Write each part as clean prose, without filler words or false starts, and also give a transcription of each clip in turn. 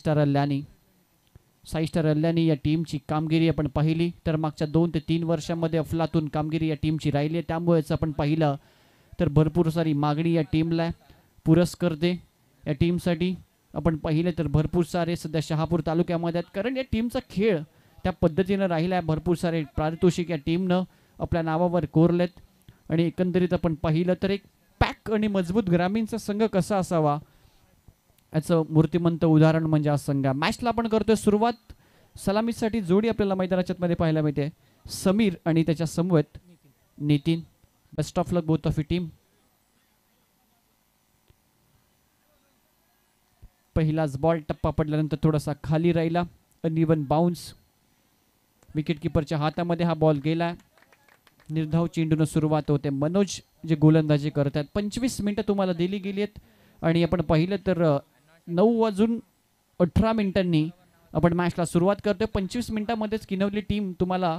Star अल्ल्यानी या टीमची कामगिरी आपण पाहिली तर मागच्या 2 ते 3 वर्षांमध्ये अफलातून कामगिरी या टीमची राहिली आहे. त्यामुळेच आपण पाहिलं तर भरपूर सारी मागणी या टीमला पुरस्कर्ते या टीमसाठी आपण पाहिले तर भरपूर सारे सध्या शहापूर तालुक्यामध्ये आहेत, कारण या टीमचा खेळ त्या पद्धतीनं राहिला आहे. भरपूर सारे पारितोषिक या टीमनं आपल्या नावावर कोरलेत आणि एकंदरीत आपण पाहिलं तर एक पॅक आणि मजबूत ग्रामीणचा संघ कसा असावा याचं मूर्तिमंत उदाहरण म्हणजे हा संघ. मॅचला आपण करतोय सुरुवात. सलामीसाठी जोडी आपल्याला मैदानाच्या मध्ये पाहायला मिळते, समीर आणि त्याच्या समवेत Nitin. Best of luck both of you team. पहिलाच बॉल टप्पा पडल्यानंतर थोडासा खाली राहिला, अनइवन बाउन्स. विकेट किपरच्या हातामध्ये हा बॉल गेला. निर्धाव चेंडून सुरुवात होते. मनोज जे गोलंदाजी करतात. 25 मिनिटं तुम्हाला दिली गेली आहेत आणि आपण पाहिलं तर 9:18 आपण मॅचला सुरुवात करतोय. 25 मिनिटांमध्येच किनवली टीम तुम्हाला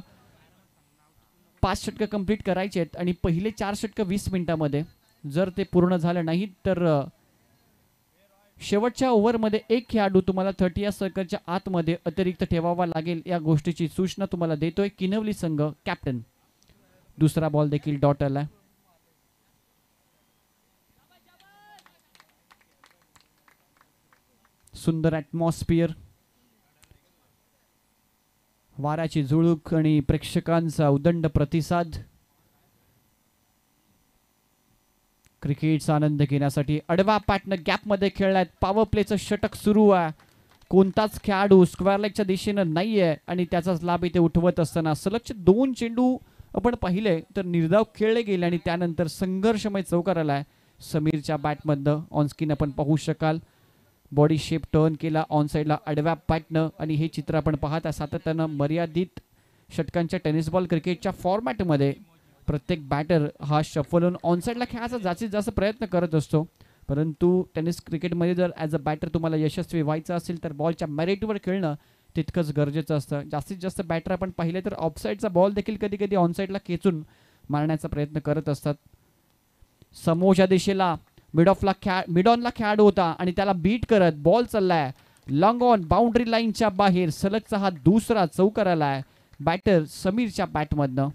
5 षटकं कंप्लीट करायचे आहेत आणि पहिले 4 षटकं 20 मिनिटांमध्ये. जर ते पूर्ण झालं नाही तर शेवटच्या ओव्हरमध्ये एक खेळाडू तुम्हाला 30 सेकंदच्या आतमध्ये अतिरिक्त ठेवावा लागेल या गोष्टीची सूचना तुम्हाला देतोय किनवली संघ कॅप्टन. दुसरा बॉल देखील डॉट आला. सुंदर ॲटमॉस्फिअर, वाऱ्याची झुळूक आणि प्रेक्षकांचा उदंड प्रतिसाद. क्रिकेटचा आनंद घेण्यासाठी अडवा पॅटर्न गॅपमध्ये खेळलाय. पॉवर प्लेचं षटक सुरू आहे. कोणताच खेळाडू स्क्वेअर लेगच्या दिशेनं नाहीये आणि त्याचाच लाभ इथे उठवत असताना सलगचे 2 चेंडू आपण पाहिले तर निर्धाव खेळले गेले आणि त्यानंतर संघर्षमय चौकार आलाय समीरच्या बॅटमधनं. ऑनस्क्रीन आपण पाहू शकाल. बॉडी शेप टर्न केला ऑन साईडला अडव्या पॅटर्न आणि हे चित्र आपण पाहता सातत्यानं मर्यादित षटकांच्या टेनिस बॉल क्रिकेटच्या फॉर्मॅटमध्ये प्रत्येक बॅटर हा शफल होऊन ऑन साईडला खेळायचा जास्तीत जास्त प्रयत्न करत असतो. परंतु टेनिस क्रिकेटमध्ये जर ॲज अ बॅटर तुम्हाला यशस्वी व्हायचं असेल तर बॉलच्या मेरिटवर खेळणं तितकंच गरजेचं असतं. जास्तीत जास्त बॅटर आपण पाहिले तर ऑफसाईडचा बॉल देखील कधी कधी ऑनसाईडला खेचून मारण्याचा प्रयत्न करत असतात. समोरच्या दिशेला मिड ऑनला खेळाडू होता आणि त्याला बीट करत बॉल चाललाय लॉंग ऑन बाउंड्री लाईनच्या बाहेर. सलगचा हा दुसरा चौकार आलाय बॅटर समीरच्या बॅटमधनं.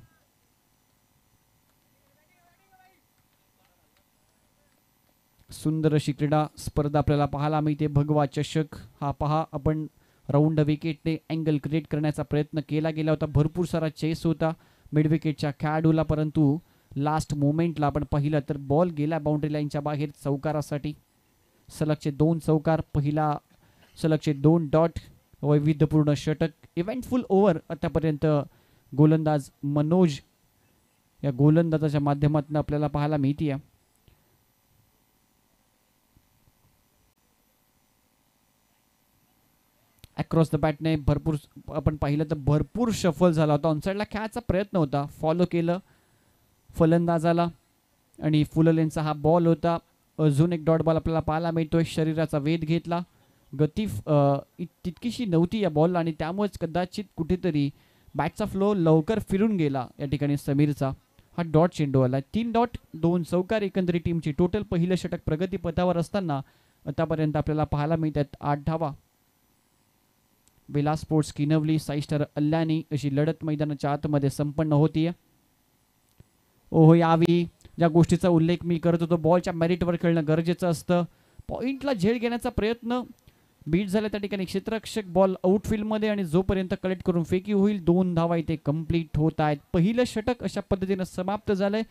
सुंदर अशी क्रीडा स्पर्धा आपल्याला पाहायला मिळते. भगवा चषक हा पहा आपण राऊंड विकेटने अँगल क्रिएट करण्याचा प्रयत्न केला गेला होता. भरपूर सारा चेस होता मिड विकेटच्या खेळाडूला, परंतु लास्ट मोमेंटला आपण पाहिलं तर बॉल गेला बाउंड्री लाईनच्या बाहेर चौकारासाठी. सलगचे 2 चौकार, पहिला सलगचे 2 डॉट, वैविध्यपूर्ण षटक, इव्हेंटफुल ओव्हर आतापर्यंत गोलंदाज मनोज या गोलंदाजाच्या माध्यमातून आपल्याला पाहायला मिळते. अक्रॉस द बॅटने भरपूर आपण पाहिलं तर भरपूर शफल झाला होता. ऑनसाईडला खेळायचा प्रयत्न होता, फॉलो केलं फलंदाजाला आणि फुललेनचा हा बॉल होता. अजून एक डॉट बॉल आपल्याला पाहायला मिळतोय. शरीराचा वेध घेतला, गती तितकीशी नव्हती या बॉलला आणि त्यामुळेच कदाचित कुठेतरी बॅटचा फ्लो लवकर फिरून गेला या ठिकाणी समीरचा. हा डॉट चेंडू आला. 3 डॉट 2 चौकार एकंदरीत टीमची टोटल. पहिलं षटक प्रगतीपथावर असताना आतापर्यंत आपल्याला पाहायला मिळतात 8 धावा. बेला स्पोर्ट्स किनवली साई स्टार अल्ल्यानी अशी लढत मैदानाच्या आतमध्ये संपन्न होतीये. ओहो, यावी ज्या गोष्टीचा उल्लेख मी करत होतो, बॉलच्या मेरिटवर खेळणं गरजेचं असतं. पॉइंटला झेल घेण्याचा प्रयत्न बीट झाला त्या ठिकाणी. क्षेत्ररक्षक बॉल आउटफील्डमध्ये आणि जोपर्यंत कलेक्ट करून फेकी होईल 2 धावा इथे कंप्लीट होत आहेत. पहिलं षटक अशा पद्धतीनं समाप्त झालंय.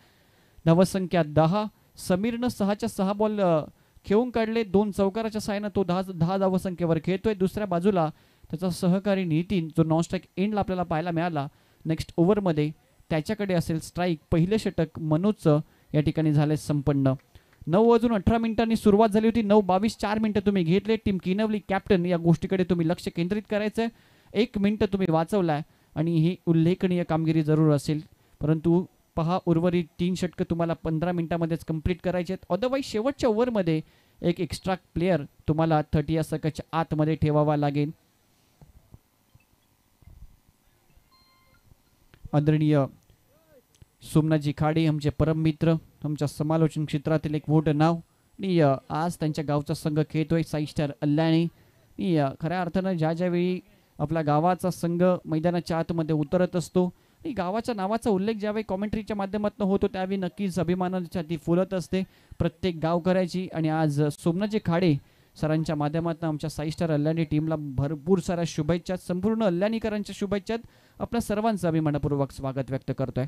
धावसंख्या 10. समीरनं 6च्या 6 बॉल खेळून काढले. 2 चौकाराच्या साहाय्यानं तो 10 धावसंख्येवर खेळतोय. दुसऱ्या बाजूला त्याचा सहकारी नितीन जो नॉन स्ट्राईक एंडला आपल्याला पाहायला मिळाला. नेक्स्ट ओव्हरमध्ये त्याच्याकडे असेल स्ट्राईक. पहिलं षटक मनोजचं या ठिकाणी झाले संपन्न. 9:18 सुरुवात झाली होती. 9:22 4 मिनिटं तुम्ही घेतले. टीम किनवली कॅप्टन या गोष्टीकडे तुम्ही लक्ष केंद्रित करायचंय. 1 मिनिट तुम्ही वाचवलाय आणि ही उल्लेखनीय कामगिरी जरूर असेल. परंतु पहा, उर्वरित 3 षटकं तुम्हाला 15 मिनिटांमध्येच कंप्लीट करायचे आहेत. अदरवाईज शेवटच्या ओव्हरमध्ये एक एक्स्ट्रा प्लेयर तुम्हाला 30 सेकंदच्या आतमध्ये ठेवावा लागेल. आदरणीय सोमनाथजी खाडे आमचे परम मित्र, आमच्या समालोचन क्षेत्रातील एक मोठं नाव आणि आज त्यांच्या गावचा संघ खेळतोय साई स्टार अल्ल्यानी. खऱ्या अर्थानं ज्या ज्यावेळी आपला गावाचा संघ मैदानाच्या आतमध्ये उतरत असतो आणि गावाच्या नावाचा उल्लेख ज्यावेळी कॉमेंट्रीच्या माध्यमातून होतो त्यावेळी नक्कीच अभिमानाच्या ती फुलत असते प्रत्येक गावकऱ्याची. आणि आज सोमनाथजी खाडे सरांच्या माध्यमातून आमच्या साई स्टार अल्लानी टीमला भरपूर साऱ्या शुभेच्छा, संपूर्ण अल्लानीकरांच्या शुभेच्छा, आपल्या सर्वांचं अभिमानपूर्वक स्वागत व्यक्त करतोय.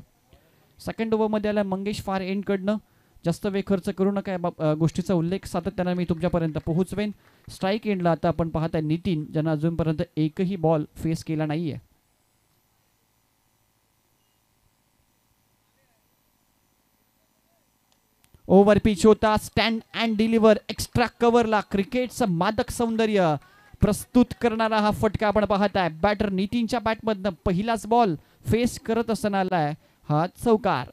सेकंड ओव्हरमध्ये आला मंगेश फार एंडकडनं. जास्त वेळ खर्च करू नका, गोष्टीचा उल्लेख सातत्यानं मी तुमच्यापर्यंत पोहोचवेन. स्ट्राईक एंडला आता आपण पाहताय नितीन, ज्यांना अजूनपर्यंत एकही बॉल फेस केला नाहीये. ओव्हर पिच होता, स्टँड अँड डिलिव्हर, एक्स्ट्रा कव्हरला क्रिकेटचं मादक सौंदर्य प्रस्तुत करणारा हा फटका आपण पाहताय. बॅटर नितीनच्या बॅटमधनं पहिलाच बॉल फेस करत असताना आलाय हा चौकार.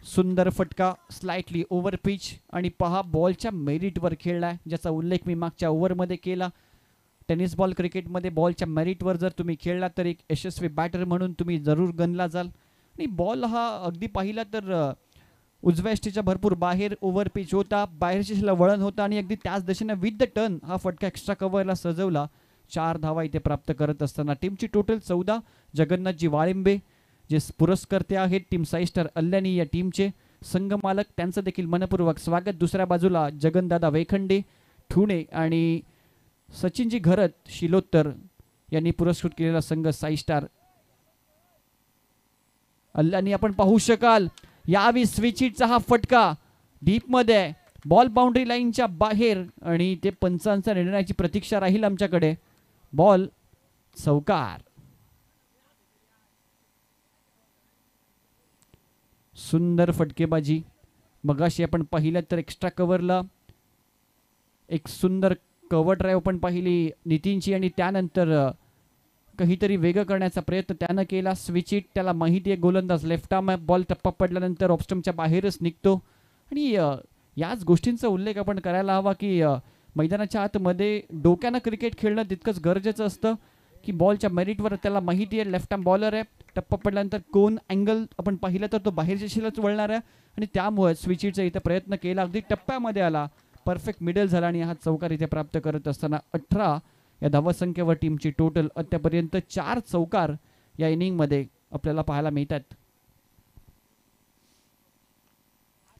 सुंदर फटका, स्लाइटली ओव्हर पिच आणि पहा बॉलच्या मेरिटवर खेळलाय, ज्याचा उल्लेख मी मागच्या ओव्हरमध्ये केला. टेनिस बॉल क्रिकेटमध्ये बॉलच्या मेरिटवर जर तुम्ही खेळला तर एक यशस्वी बॅटर म्हणून तुम्ही जरूर गणला जाल. आणि बॉल हा अगदी पाहिला तर उजव्या यष्टीच्या भरपूर बाहेर ओव्हर पिच होता, बाहेरच्या वळण होता आणि अगदी त्याच दिशेने विथ द टर्न हा फटका एक्स्ट्रा कव्हरला सजवला. 4 धावा इथे प्राप्त करत असताना टीमची टोटल 14. जगन्नाथजी वाळिंबे जे पुरस्कर्ते आहेत टीम साई स्टार अल्लानी या टीमचे संघ मालक, त्यांचं देखील मनपूर्वक स्वागत. दुसऱ्या बाजूला जगनदादा वेखंडे ठुणे आणि सचिनजी घरत शिलोत्तर यांनी पुरस्कृत केलेला संघ साई स्टार अल्लानी आपण पाहू शकाल. यावी स्विचिटचा हा फटका डीपमध्ये, बॉल बाउंड्री लाईनच्या बाहेर आणि ते पंचांचा निर्णयाची प्रतीक्षा राहील आमच्याकडे. बॉल चौकार. सुंदर फटकेबाजी. मगाशी आपण पाहिलं तर एक्स्ट्रा कव्हरला एक सुंदर कव्हर ड्राईव्ह पण पाहिली नितीनची आणि त्यानंतर काहीतरी वेगळं करण्याचा प्रयत्न त्यानं केला. स्विच इट, त्याला माहिती आहे गोलंदाज लेफ्ट आर्म बॉल टप्पा पडल्यानंतर ऑफस्टम्पच्या बाहेरच निघतो. आणि याच गोष्टींचा उल्लेख आपण करायला हवा की मैदानाच्या आतमध्ये डोक्यानं क्रिकेट खेळणं तितकंच गरजेचं असतं की बॉलच्या मेरिटवर त्याला माहिती आहे लेफ्ट आर्म बॉलर आहे, टप्पा पडल्यानंतर कोण अँगल आपण पाहिलं तर तो बाहेरच्या दिशेलाच वळणार आहे आणि त्यामुळे स्विच इटचा इथे प्रयत्न केला, अगदी टप्प्यामध्ये आला, परफेक्ट मिडल झाला आणि हा चौकार इथे प्राप्त करत असताना 18 या धावसंख्येवर टीमची टोटल आतापर्यंत 4 चौकार या इनिंगमध्ये आपल्याला पाहायला मिळतात.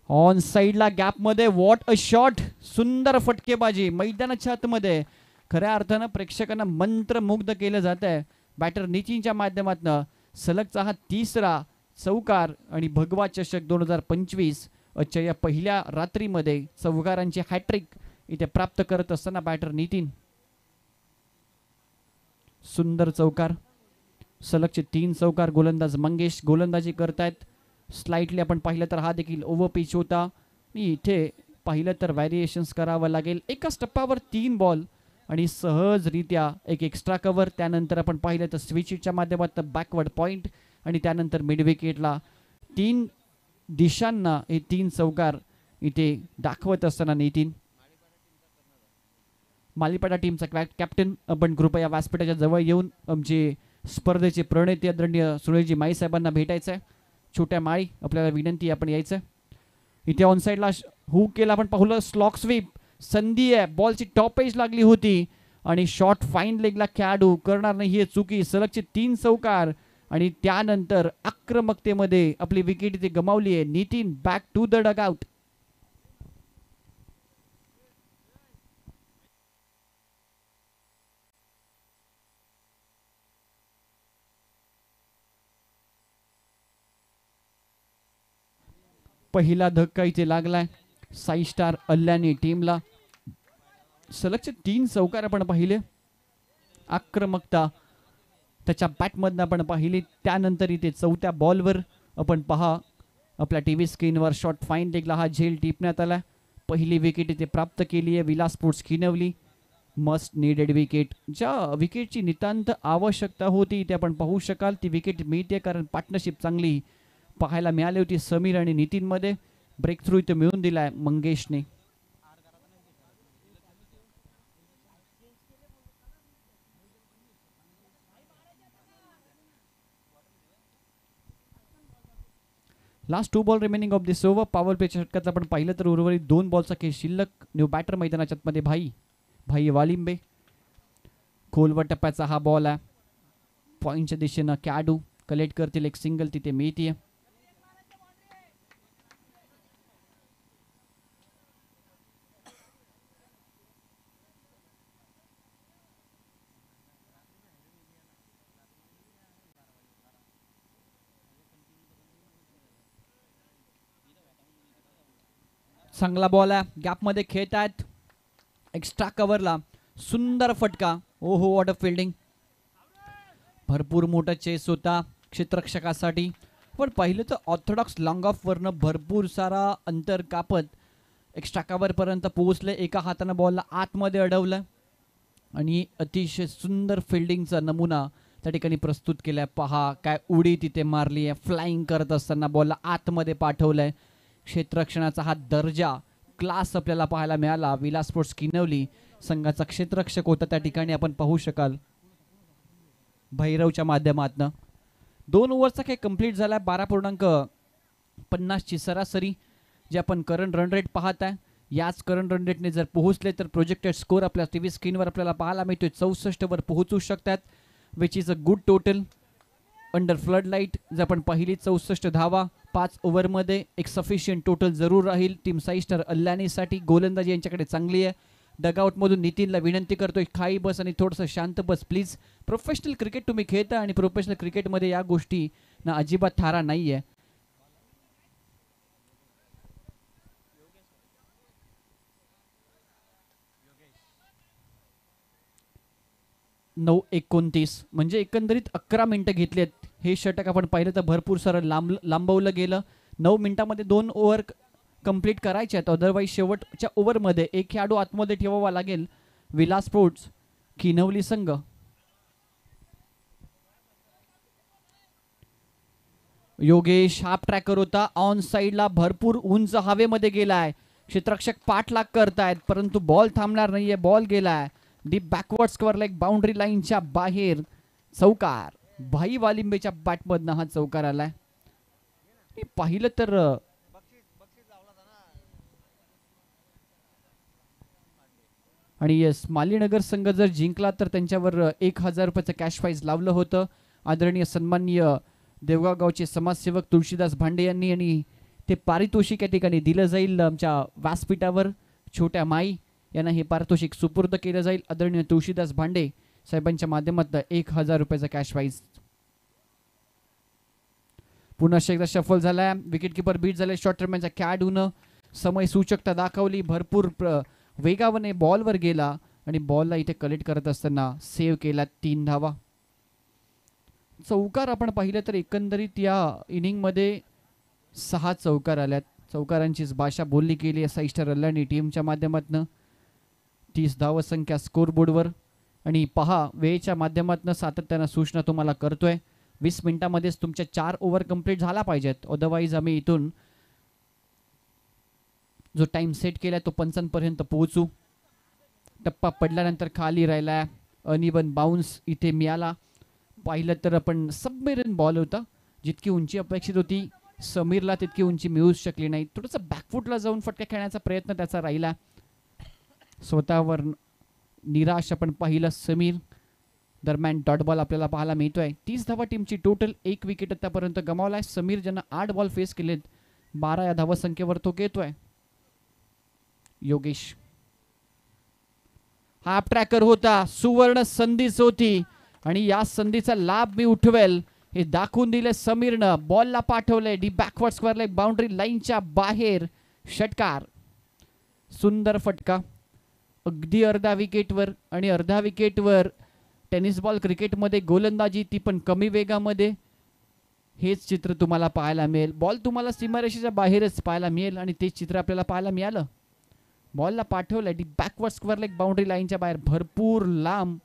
ऑन साइडला गॅपमध्ये व्हॉट अ शॉट, सुंदर फटकेबाजी मैदानाच्या आतमध्ये. खऱ्या अर्थानं प्रेक्षकांना मंत्रमुग्ध केलं जात आहे बॅटर नितीनच्या माध्यमातून. सलगचा हा 3रा चौकार आणि भगवा चषक 2025 च्या या पहिल्या रात्रीमध्ये चौकारांची हॅट्रिक इथे प्राप्त करत असताना बॅटर नितीन. सुंदर चौकार, सलगचे 3 चौकार गोलंदाज मंगेश गोलंदाजी करतायत. स्लाइटली आपण पाहिलं तर हा देखील ओव्हर पिच होता आणि इथे पाहिलं तर व्हॅरिएशन्स करावं लागेल. एकाच टप्प्यावर 3 बॉल आणि सहजरित्या एक एक्स्ट्रा कव्हर. त्यानंतर आपण पाहिलं तर स्विचच्या माध्यमातून बॅकवर्ड पॉईंट आणि त्यानंतर मिड विकेटला 3 दिशांना हे 3 चौकार इथे दाखवत असताना नितीन. मालीपाडा टीमचा कॅप्टन आपण कृपया व्यासपीठाच्या जवळ येऊन आमचे स्पर्धेचे प्रणेते आदरणीय सुनीलजी माई साहेबांना भेटायचं आहे. छोट्या माळी आपल्याला विनंती आपण यायचं. इथे ऑन साईडला हुक केला आपण पाहिलं, स्लॉक स्वीप, संधी आहे, बॉलची टॉप एज लागली होती आणि शॉट फाईन लेगला खेळाडू करणार नाही, ही चुकी. सलगचे 3 चौकार आणि त्यानंतर आक्रमकतेमध्ये आपली विकेट इथे गमावली आहे. Nitin back to the dugout. पहिला धक्का इथे लागलाय साई स्टार अल्लानी टीमला. सलगचे 3 चौकार आपण पाहिले, आक्रमकता त्याच्या बॅटमधनं आपण पाहिली. त्यानंतर इथे 4थ्या बॉलवर आपण पहा आपल्या टीव्ही स्क्रीनवर शॉट फाईन लेगला हा झेल टिपण्यात आला. पहिली विकेट इथे प्राप्त केली आहे Vilas sports Kinwali. Must needed wicket, ज्या विकेटची नितांत आवश्यकता होती इथे आपण पाहू शकाल ती विकेट मिळते, कारण पार्टनरशिप चांगली पाहायला मिळाली होती समीर आणि नितीनमध्ये. ब्रेक थ्रू इथे मिळून दिलाय मंगेशने. Last 2 ball remaining of this over. Power प्लेच्या षटकातला आपण पाहिलं तर उर्वरित 2 बॉलचा खेळ शिल्लक. न्यू बॅटर मैदानाच्या मध्ये भाई वालिंबे. खोलवर टप्प्याचा हा बॉल आहे. पॉईंटच्या दिशेनं कॅडू कलेक्ट करतील. एक सिंगल तिथे मिळतीये. चांगला बॉल आहे. गॅपमध्ये खेळत आहेत. एक्स्ट्रा कव्हरला सुंदर फटका. ओहो वॉट अ फिल्डिंग. भरपूर मोठा चेस होता क्षेत्ररक्षकासाठी. पण पाहिलं तर ऑर्थोडॉक्स लॉंग ऑफ वरनं भरपूर सारा अंतर कापत एक्स्ट्रा कव्हरपर्यंत पोहोचले. एका हातानं बॉलला आतमध्ये अडवलं आणि अतिशय सुंदर फिल्डिंगचा नमुना त्या ठिकाणी प्रस्तुत केलाय. पहा काय उडी तिथे मारली आहे. फ्लाइंग करत असताना बॉलला आतमध्ये पाठवलंय. क्षेत्ररक्षणाचा हा दर्जा क्लास आपल्याला पाहायला मिळाला. विलास स्पोर्ट्स किनवली संघाचा क्षेत्ररक्षक होता त्या ठिकाणी आपण पाहू शकाल भैरवच्या माध्यमातनं. 2 ओव्हरचा खेळ कंप्लीट झाला. 12.50ची सरासरी जे आपण करंट रन रेट पाहत आहे. याच करंट रन रेटने जर पोहोचले तर प्रोजेक्टेड स्कोर आपल्या टीव्ही स्क्रीनवर आपल्याला पाहायला मिळतोय. 64 वर पोहोचू शकतात which is a good total under flood light. जर आपण पहिली 64 धावा 5 ओव्हरमध्ये एक सफिशियंट टोटल जरूर राहील टीम साईस्टर अल्लानीसाठी. गोलंदाजी यांच्याकडे चांगली आहे. डगआउटमधून नितीनला विनंती करतोय खाई बस आणि थोडंसं शांत बस प्लीज. प्रोफेशनल क्रिकेट तुम्ही खेळता आणि प्रोफेशनल क्रिकेटमध्ये या गोष्टी ना अजिबात थारा नाही आहे. नऊ 29 म्हणजे एकंदरीत 11 मिनिटं घेतलेत. हे षटक आपण पाहिलं तर भरपूर सारं लांबवलं गेलं. 9 मिनिटांमध्ये 2 ओव्हर कंप्लीट करायचे आहेत. अदरवाईज शेवटच्या ओव्हरमध्ये एक खेळाडू आतमध्ये ठेवावा लागेल. विलास स्पोर्ट्स किनवली संघ. योगेश हाफ ट्रॅकर होता. ऑन साईडला भरपूर उंच हवेमध्ये गेलाय. क्षेत्ररक्षक पाठलाग करतायत परंतु बॉल थांबणार नाहीये. बॉल गेलाय deep backward square leg boundary लाईनच्या बाहेर. चौकार. भाई वालिंबेच्या बॅटमधनं हा चौकार आलाय. पाहिलं तर आणि येस मालीनगर संघ जर जिंकला तर त्यांच्यावर 1000 रुपयाचं कॅश प्राइज लावलं होतं. आदरणीय सन्माननीय देवगाव गावचे समाजसेवक तुळशीदास भांडे यांनी आणि ते पारितोषिक या ठिकाणी दिलं जाईल. आमच्या व्यासपीठावर छोट्या माई यांना हे पारितोषिक सुपूर्द केलं जाईल. आदरणीय तुळशीदास भांडे साहेबांच्या माध्यमातून 1000 रुपयाचा कॅश प्राइज. पुन्हा एकदा शफल झालाय. विकेट किपर बीट झाले. शॉर्ट टर्मॅनच्या कॅडूनं समय सूचकता दाखवली. भरपूर वेगाने बॉलवर गेला आणि बॉलला इथे कलेक्ट करत असताना सेव्ह केला. 3 धावा. चौकार आपण पाहिलं तर एकंदरीत या इनिंगमध्ये 6 चौकार आल्यात. चौकारांचीच भाषा बोलली गेली आहे साईस्टर अल्लानी टीमच्या माध्यमातून. 30 धावसंख्या स्कोरबोर्डवर. आणि पहा वेळेच्या माध्यमातून सातत्यानं सूचना तुम्हाला करतोय. 20 मिनिटांमध्येच तुमच्या 4 ओव्हर कंप्लीट झाला पाहिजेत. अदरवाईज आम्ही इथून जो टाइम सेट केलाय तो 55 पर्यंत पोहोचू. टप्पा पडल्यानंतर खाली राहिला. अनइवन बाउन्स इथे मिळाला. पाहिलं तर आपण सबमेरिन बॉल होता. जितकी उंची अपेक्षित होती समीरला तितकी उंची मिळूच शकली नाही. थोडंसं बॅकफुटला जाऊन फटका खेळण्याचा प्रयत्न त्याचा राहिला. स्वतःवर निराश आपण पाहिलं समीर. दरम्यान डॉट बॉल आपल्याला पाहायला मिळतोय. 30 धावा टीमची टोटल. 1 विकेट आतापर्यंत गमावलाय. समीर ज्यांना 8 बॉल फेस केलेत 12 या धावसंख्येवर तो घेतोय. योगेश हाफ ट्रॅकर होता. सुवर्ण संधीच होती आणि या संधीचा लाभ मी उठवेल हे दाखवून दिले समीरनं. बॉलला पाठवले D backward square leg boundary लाईनच्या बाहेर. षटकार. सुंदर फटका. अगदी अर्धा विकेटवर. आणि अर्धा विकेटवर टेनिस बॉल क्रिकेटमध्ये गोलंदाजी ती पण कमी वेगामध्ये. हेच चित्र तुम्हाला पाहायला मिळेल. बॉल तुम्हाला सीमारेषेच्या बाहेरच पाहायला मिळेल आणि तेच चित्र आपल्याला पाहायला मिळालं. बॉलला पाठवलं D backward square leg boundary लाईनच्या बाहेर. भरपूर लांब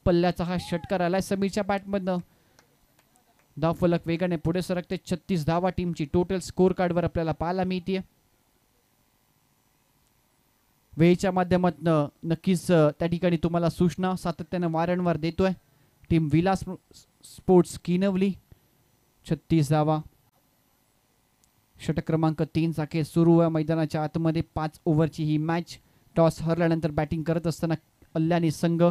पल्ल्याचा हा षटकार आलाय समीरच्या बॅटमधनं. धावफलक वेगाने पुढे सरकते. 36 धावा टीमची टोटल स्कोर कार्डवर आपल्याला पाहायला मिळते. वेळेच्या माध्यमातून नक्कीच त्या ठिकाणी तुम्हाला सूचना सातत्यानं वारंवार देतोय टीम विलास स्पोर्ट्स किनवली. 36 धावा. षटक क्रमांक 3 चा खेळ सुरू आहे मैदानाच्या आतमध्ये. 5 ओव्हरची ही मॅच. टॉस हरल्यानंतर बॅटिंग करत असताना कल्याणी संघ.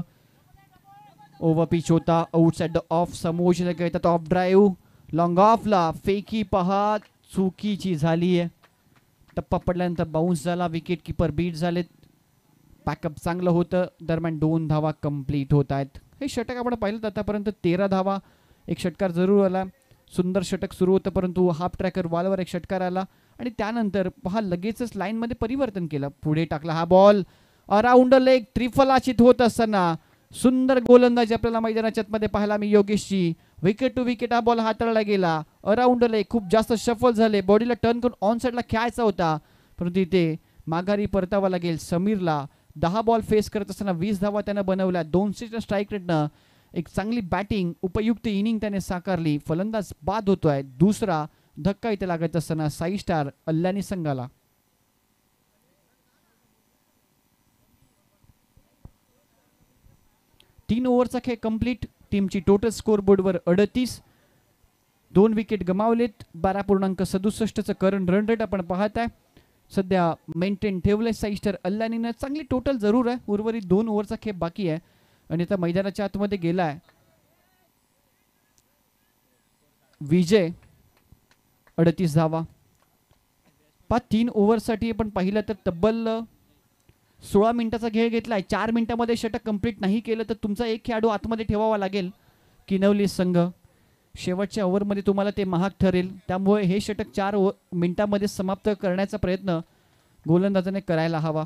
ओव्हर पिच होता, आउटसाइड द ऑफ. समोरच्या येतात ऑफ ड्राईव्ह, लॉंग ऑफला फेकी पहा, चुकीची झाली आहे. टप्पा पडल्यानंतर बाउन्स झाला, विकेट किपर बीट झालेत. बॅकअप चांगलं होतं, दरम्यान 2 धावा कंप्लीट होत आहेत. हे षटक आपण पाहिलं आतापर्यंत 13 धावा. एक षटकार जरूर आला, सुंदर षटक सुरू होतं, परंतु हाफ ट्रॅकर बॉलवर एक षटकार आला आणि त्यानंतर पहा लगेचच लाईनमध्ये परिवर्तन केलं. पुढे टाकला हा बॉल, अराउंड लेग, त्रिफलाचित होत असताना सुंदर गोलंदाजी आपल्याला मैदानाच्या आतमध्ये पाहायला मी योगेशची. विकेट टू विकेट हा बॉल हाताळला गेला. अराउंड लेग, खूप जास्त शफल झाले, बॉडीला टर्न करून ऑन साईडला खेळायचा होता, परंतु इथे माघारी परतावा लागेल समीरला. 10 बॉल फेस करत असताना 20 धावा त्यानं बनवल्या. 200 स्ट्राईक रेटनं एक चांगली बॅटिंग, उपयुक्त इनिंग त्याने साकारली. फलंदाज बाद होतोय. दुसरा धक्का इथे लागत असताना 6 स्टार कल्याणी संघाला. तीन ओव्हरचा खेळ कंप्लीट. टीमची टोटल स्कोर बोर्डवर 38. 2 विकेट गमावलेत. 12.67चं करंट रन रेट आपण पाहत आहे. सध्या मेंटेन ठेवलंय 6 स्टार कल्याणीनं. चांगली टोटल जरूर आहे. उर्वरित 2 ओव्हरचा खेळ बाकी आहे आणि आता मैदानाच्या आतमध्ये गेलाय विजय. 38 धावा. 3 ओव्हरसाठी आपण पाहिलं तर तब्बल 16 मिनिटाचा खेळ घेतलाय. 4 मिनिटांमध्ये षटक कंप्लीट नाही केलं तर तुमचा एक खेळाडू आतमध्ये ठेवावा लागेल. किनवली संघ शेवटच्या ओव्हरमध्ये तुम्हाला ते महाग ठरेल, त्यामुळे हे षटक 4 मिनिटांमध्ये समाप्त करण्याचा प्रयत्न गोलंदाजाने करायला हवा.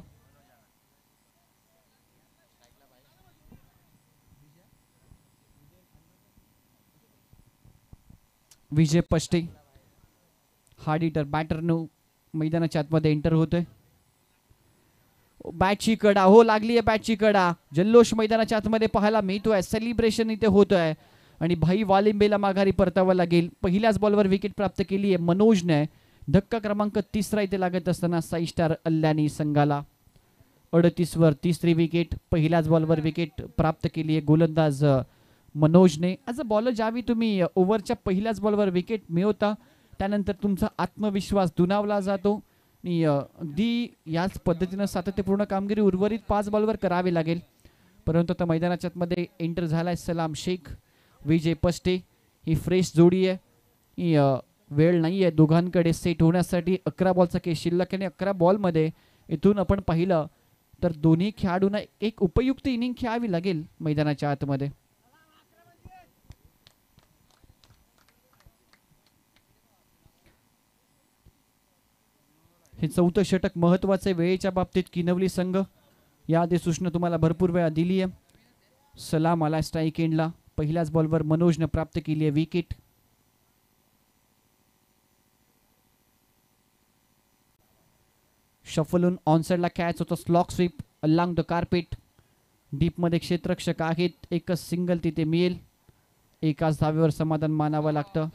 विजय पष्टे हार्ड हिटर बॅटरनं मैदानाच्या आतमध्ये एंटर होतोय. बॅटची कडा हो लागली आहे, बॅटची कडा. जल्लोष मैदानाच्या आतमध्ये पाहायला मिळतोय. सेलिब्रेशन इथे होतोय आणि भाई वालिंबेला माघारी परतावा लागेल. पहिल्याच बॉलवर विकेट प्राप्त केली आहे मनोजने. धक्का क्रमांक 3 इथे लागत असताना 6 स्टार कल्याणी संघाला. 38 वर 3री विकेट. पहिल्याच बॉलवर विकेट प्राप्त केली आहे गोलंदाज मनोजने. ॲज अ बॉलर ज्यावेळी तुम्ही ओव्हरच्या पहिल्याच बॉलवर विकेट मिळवता त्यानंतर तुमचा आत्मविश्वास दुणावला जातो आणि अगदी याच पद्धतीनं सातत्यपूर्ण कामगिरी उर्वरित 5 बॉलवर करावी लागेल. परंतु आता मैदानाच्या आतमध्ये एंटर झालाय सलाम शेख, विजय पष्टे. ही फ्रेश जोडी आहे. ही वेळ नाही आहे दोघांकडे सेट होण्यासाठी. 11 बॉलचा खेळ शिल्लक आणि 11 बॉलमध्ये इथून आपण पाहिलं तर दोन्ही खेळाडूंना एक उपयुक्त इनिंग खेळावी लागेल मैदानाच्या आतमध्ये. हे 4थं षटक महत्वाचे वेळेच्या बाबतीत. किनवली संघ याआधी सूचना तुम्हाला भरपूर वेळा दिली आहे. सलाम आला स्ट्राईक एंडला. पहिल्याच बॉलवर मनोजने प्राप्त केली आहे विकेट. शफलून ऑनसाइडला कॅच होता. Slog sweep along the carpet. डीपमध्ये क्षेत्ररक्षक आहेत. एकच सिंगल तिथे मिळेल. एकाच धावेवर समाधान मानावं लागतं.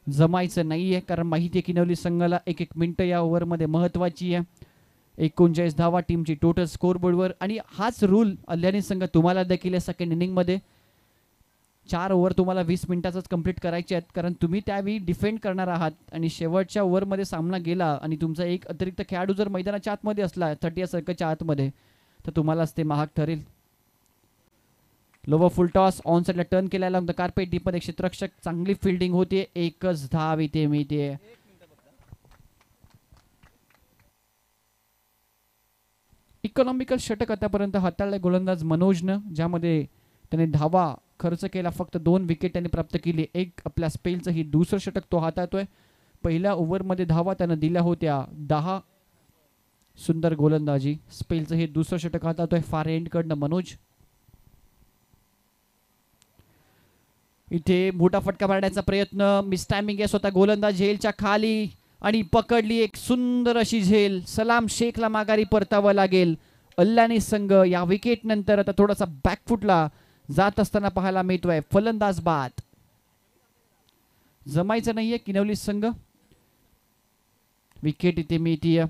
जमायचं नाहीये कारण माहिती आहे किनवली संघाला 1-1 मिनिटं या ओव्हरमध्ये महत्वाची आहे. 39 धावा टीमची टोटल स्कोर बोर्डवर आणि हाच रूल कल्याणी संघ तुम्हाला देखील सेकंड इनिंगमध्ये 4 ओव्हर तुम्हाला 20 मिनिटाचाच कंप्लीट करायचे आहेत कारण तुम्ही त्यावेळी डिफेंड करणार आहात आणि शेवटच्या ओव्हरमध्ये सामना गेला आणि तुमचा एक अतिरिक्त खेळाडू जर मैदानाच्या आतमध्ये असला 30 सर्कलच्या आतमध्ये तर तुम्हालाच ते महाग ठरेल. लोवर फुल टॉस ऑन साइडला टर्न केलेला कार्पेट. डीपमध्ये क्षेत्ररक्षक. चांगली फिल्डिंग होते. एकच धाव इथे मिळते. इकॉनॉमिकल षटक आतापर्यंत हाताळले गोलंदाज मनोजनं, ज्यामध्ये त्याने धावा खर्च केला. फक्त 2 विकेट त्यांनी प्राप्त केली. एक आपल्या स्पेलचं ही दुसरं षटक तो हाताळतोय. पहिल्या ओव्हरमध्ये धावा त्यानं दिल्या होत्या 10. सुंदर गोलंदाजी. स्पेलचं हे दुसरं षटक हाताळतोय फार एंडकडनं मनोज. इथे मोठा फटका मारण्याचा प्रयत्न. मिस टायमिंग आहे. स्वतः गोलंदाज झेलच्या खाली आणि पकडली एक सुंदर अशी झेल. सलाम शेखला माघारी परतावं लागेल. कल्याणी संघ या विकेट नंतर आता थोडासा बॅकफुटला जात असताना पाहायला मिळतोय. फलंदाज बाद. जमायचं नाहीये किनवली संघ. विकेट इथे मिळतीये.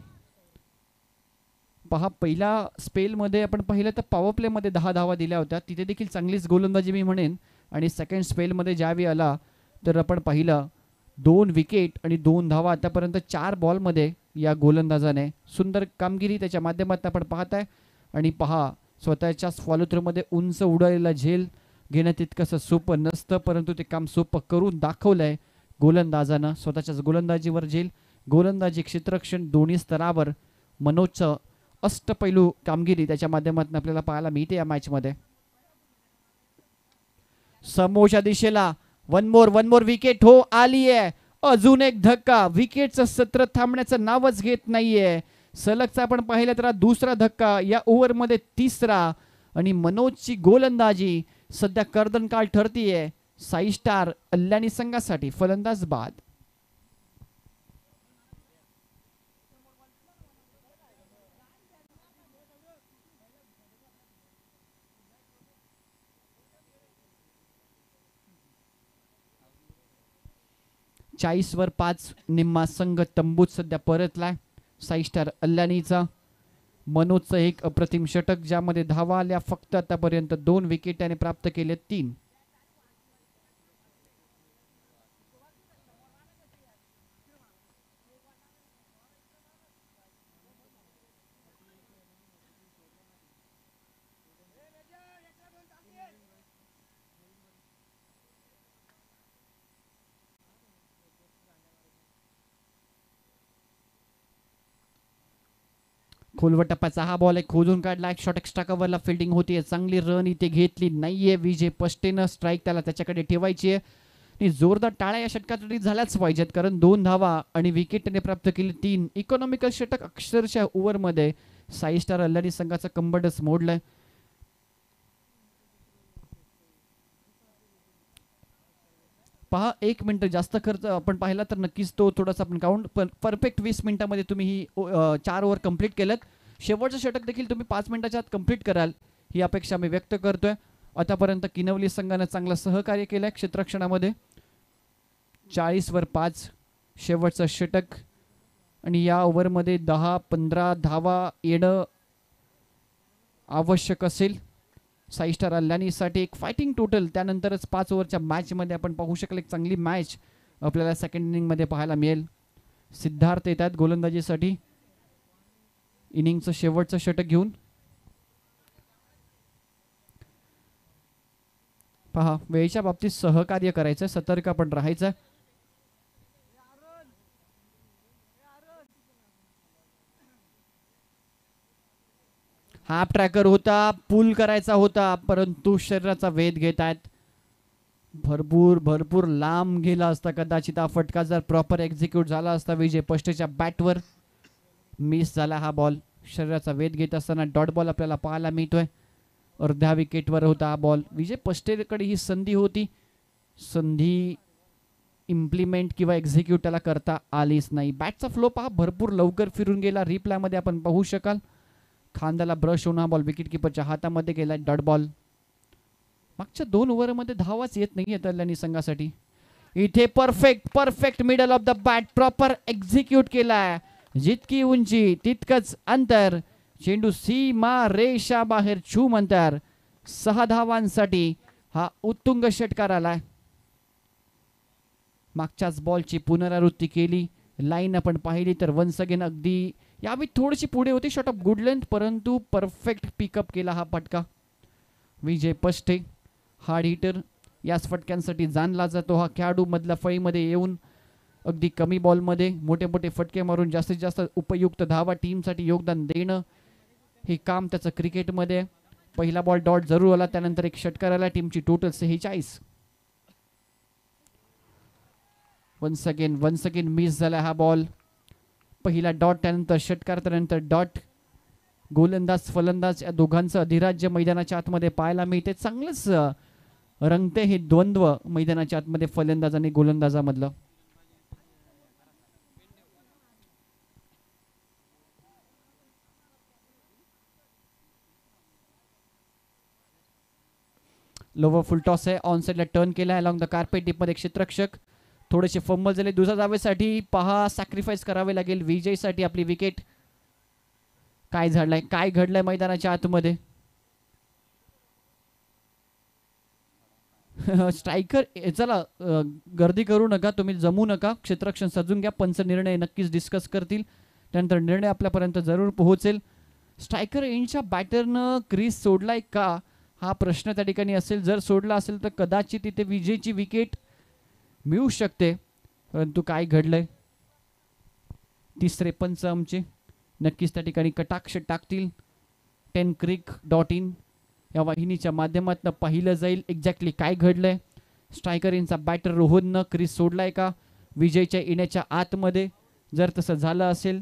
पहा पहिल्या स्पेलमध्ये आपण पाहिलं तर पॉवर प्लेमध्ये 10 धावा दिल्या होत्या. तिथे देखील चांगलीच गोलंदाजी मी म्हणेन आणि सेकंड स्पेलमध्ये ज्यावेळी आला तर आपण पाहिलं 2 विकेट आणि 2 धावा आतापर्यंत 4 बॉलमध्ये या गोलंदाजाने. सुंदर कामगिरी त्याच्या माध्यमातून आपण पाहत आहे. आणि पहा, स्वतःच्याच फॉलो थ्रूमध्ये उंच उडालेला झेल घेणं तितकंसं सोपं नसतं, परंतु ते काम सोपं करून दाखवलंय गोलंदाजानं. स्वतःच्याच गोलंदाजीवर झेल, गोलंदाजी, क्षेत्ररक्षण दोन्ही स्तरावर मनोजचं अष्टपैलू कामगिरी त्याच्या माध्यमातून आपल्याला पाहायला मिळते या मॅचमध्ये. समोरच्या दिशेला वन मोर विकेट हो आली आहे. अजून एक धक्का, विकेटचं सत्र थांबण्याचं नावच घेत नाहीये. सलगचा आपण पाहिलं तर दुसरा धक्का या ओव्हरमध्ये, तिसरा. आणि मनोजची गोलंदाजी सध्या कर्दनकाळ ठरतीये. साई स्टार अल्लानी संघासाठी फलंदाज बाद. वर 5 निम्मा संघ तंबूत सध्या परतलाय. साई स्टार अल्लानीचा. मनोजचं एक अप्रतिम षटक, ज्यामध्ये धावा आल्या फक्त आतापर्यंत 2 विकेट त्याने प्राप्त केले 3. खोलवर टप्प्याचा हा बॉल, एक खोदून काढला, एक शॉट एक्स्ट्रा कव्हरला फिल्डिंग होतीये. चांगली रन इथे घेतली नाहीये विजय पष्टेनं. स्ट्राईक त्याला त्याच्याकडे ठेवायची आहे आणि जोरदार टाळ्या या षटकासाठी झाल्याच पाहिजेत, कारण 2 धावा आणि विकेट त्याने प्राप्त केली 3. इकॉनॉमिकल षटक अक्षरशः ओव्हरमध्ये साई स्टार अल्लानी संघाचा कंबरच मोडलाय. पहा, 1 मिनिट जास्त खर्च आपण पाहिला तर नक्कीच तो थोडासा आपण काउंट, पण परफेक्ट 20 मिनिटांमध्ये तुम्ही ही 4 ओव्हर कंप्लीट केलं. शेवटचं षटक देखील तुम्ही 5 मिनिटाच्या आत कंप्लीट कराल ही अपेक्षा मी व्यक्त करतोय. आतापर्यंत किनवली संघाने चांगलं सहकार्य केलंय क्षेत्ररक्षणामध्ये. 40 वर 5 शेवटचं षटक आणि या ओव्हरमध्ये 10-15 धावा येणं आवश्यक असेल साई स्टार अल्लानीसाठी. एक फायटिंग टोटल त्यानंतरच 5 ओव्हरच्या मॅचमध्ये आपण पाहू शकले. एक चांगली मॅच आपल्याला सेकंड इनिंगमध्ये पाहायला मिळेल. सिद्धार्थ येत आहेत गोलंदाजीसाठी इनिंगचं शेवटचं षटक घेऊन. पहा, वेळेच्या बाबतीत सहकार्य करायचं, सतर्क आपण राहायचं. हाफ ट्रॅकर होता, पुल करायचा होता, परंतु शरीराचा वेध घेत आहेत. भरपूर लांब गेला असता कदाचित हा फटका जर प्रॉपर एक्झिक्यूट झाला असता. विजय पष्टेच्या बॅटवर मिस झाला हा बॉल. शरीराचा वेध घेत असताना डॉट बॉल आपल्याला पाहायला मिळतोय. अर्ध्या विकेटवर होता हा बॉल. विजय पष्टेकडे ही संधी होती, संधी इम्प्लिमेंट किंवा एक्झिक्यूट त्याला करता आलीच नाही. बॅटचा फ्लो पहा, भरपूर लवकर फिरून गेला. रिप्लायमध्ये आपण पाहू शकाल खांद्याला ब्रश होऊन हा बॉल विकेट किपरच्या हातामध्ये गेलाय. Dot ball. मागच्या 2 ओव्हरमध्ये धावाच येत नाही आहेत अल्लानी संघासाठी. इथे perfect middle of the bat proper execute केलाय. जितकी उंची तितकंच अंतर. चेंडू सीमा रेषा बाहेर छूम अंतर. 6 धावांसाठी हा उत्तुंग षटकार आलाय. मागच्याच बॉलची पुनरावृत्ती केली. लाईन आपण पाहिली तर वन्स अगेन अगदी यावी थोडीशी पुढे होती, शॉट ऑफ गुड लेंथ, परंतु परफेक्ट पिकअप केला हा फटका. विजय पष्टे हार्ड हिटर, याच फटक्यांसाठी जाणला जातो हा खेळाडू. मधल्या फळीमध्ये येऊन अगदी कमी बॉलमध्ये मोठे फटके मारून जास्तीत जास्त उपयुक्त धावा टीमसाठी योगदान देणं हे काम त्याचं क्रिकेटमध्ये. पहिला बॉल डॉट जरूर आला, त्यानंतर एक षटकार आला. टीमची टोटल 46. वन्स अगेन मिस झाला हा बॉल. पहिला डॉट, त्यानंतर षटकार, त्यानंतर डॉट. गोलंदाज फलंदाज या दोघांचं अधिराज्य मैदानाच्या आतमध्ये पाहायला मिळते. चांगलंच रंगते हे द्वंद्व मैदानाच्या आतमध्ये फलंदाज आणि गोलंदाजामधलं. लोवर फुल टॉस आहे, ऑन साइडला टर्न केला आहे अलॉंग द कार्पेट. डीपमध्ये क्षेत्ररक्षक थोडेसे फंबल झाले. दुसऱ्या धावेसाठी पहा सॅक्रिफाईस करावे लागेल विजयसाठी आपली विकेट. काय घडलंय मैदानाच्या आतमध्ये. स्ट्रायकर चला गर्दी करू नका, तुम्ही जमू नका, क्षेत्ररक्षण सजून घ्या, पंच निर्णय नक्कीच डिस्कस करतील, त्यानंतर निर्णय आपल्यापर्यंत जरूर पोहोचेल. स्ट्रायकर एंडच्या बॅटरनं क्रीज सोडलाय का हा प्रश्न त्या ठिकाणी असेल. जर सोडला असेल तर कदाचित तिथे विजेची विकेट मिळू शकते, परंतु काय घडलंय, तिसरे पंच आमचे नक्कीच त्या ठिकाणी कटाक्ष टाकतील. TenCrick.in या वाहिनीच्या माध्यमातून पाहिलं जाईल एक्झॅक्टली काय घडलंय. स्ट्रायकर यांचा बॅटर रोहननं क्रीज सोडलाय का विजयच्या येण्याच्या आतमध्ये. जर तसं झालं असेल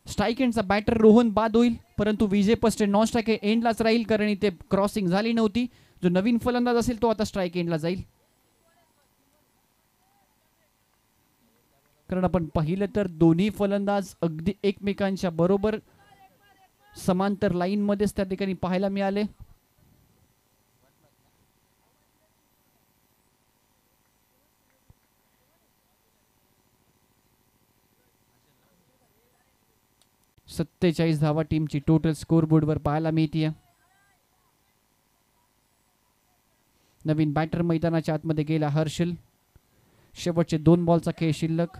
स्ट्राईक एंडचा बॅटर रोहन बाद होईल, परंतु विजय पस्टे नॉन स्ट्राईक एंडलाच राहील, कारण इथे क्रॉसिंग झाली नव्हती. जो नवीन फलंदाज असेल तो आता स्ट्राईक एंडला जाईल. कारण आपण पाहिलं तर दोन्ही फलंदाज अगदी एकमेकांच्या बरोबर समांतर लाईन मध्येच त्या ठिकाणी पाहायला मिळाले. सत्तेचाळीस धावा टीमची टोटल स्कोर बोर्डवर पाहायला मिळते. नवीन बॅटर मैदानाच्या आतमध्ये गेला हर्षल. शेवटचे 2 बॉलचा खेळ शिल्लक.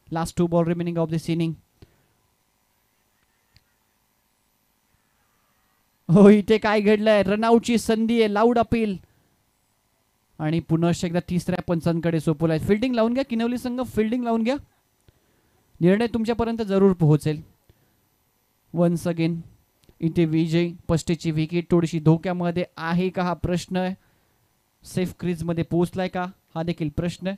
Last 2 ball remaining of this inning. हो, इथे काय घडलंय, रनआउटची संधी आहे, लाऊड अपील आणि पुनश्च एकदा तिसऱ्या पंचांकडे सोपवलाय. फिल्डिंग लावून घ्या किनवली संघ, फिल्डिंग लावून घ्या, निर्णय तुमच्यापर्यंत जरूर पोहोचेल. वन्स अगेन इथे विजय पस्टेची विकेट थोडीशी धोक्यामध्ये आहे का हा प्रश्न आहे. सेफ क्रीजमध्ये पोहोचलाय का हा देखील प्रश्न आहे.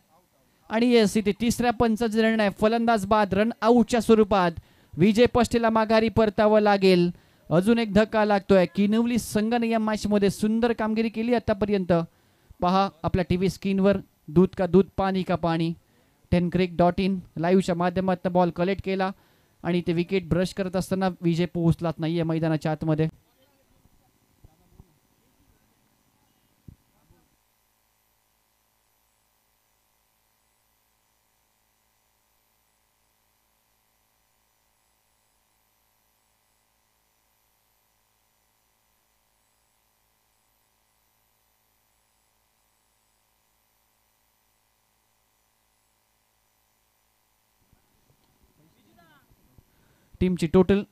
आणि येस, इथे तिसऱ्या पंचाचा निर्णय, फलंदाज बाद रन आऊटच्या स्वरूपात विजय पस्टेला माघारी परतावं लागेल. अजून एक धक्का लागतोय. किनवली संघाने या मॅचमध्ये सुंदर कामगिरी केली आतापर्यंत. पहा आपल्या टीव्ही स्क्रीनवर, दूध का दूध पाणी का पाणी. TenCrick.in लाईव्हच्या माध्यमातून बॉल कलेक्ट केला आणि ते विकेट ब्रश करत असताना विजय पोहोचलाच नाहीये मैदानाच्या आतमध्ये. टीमची total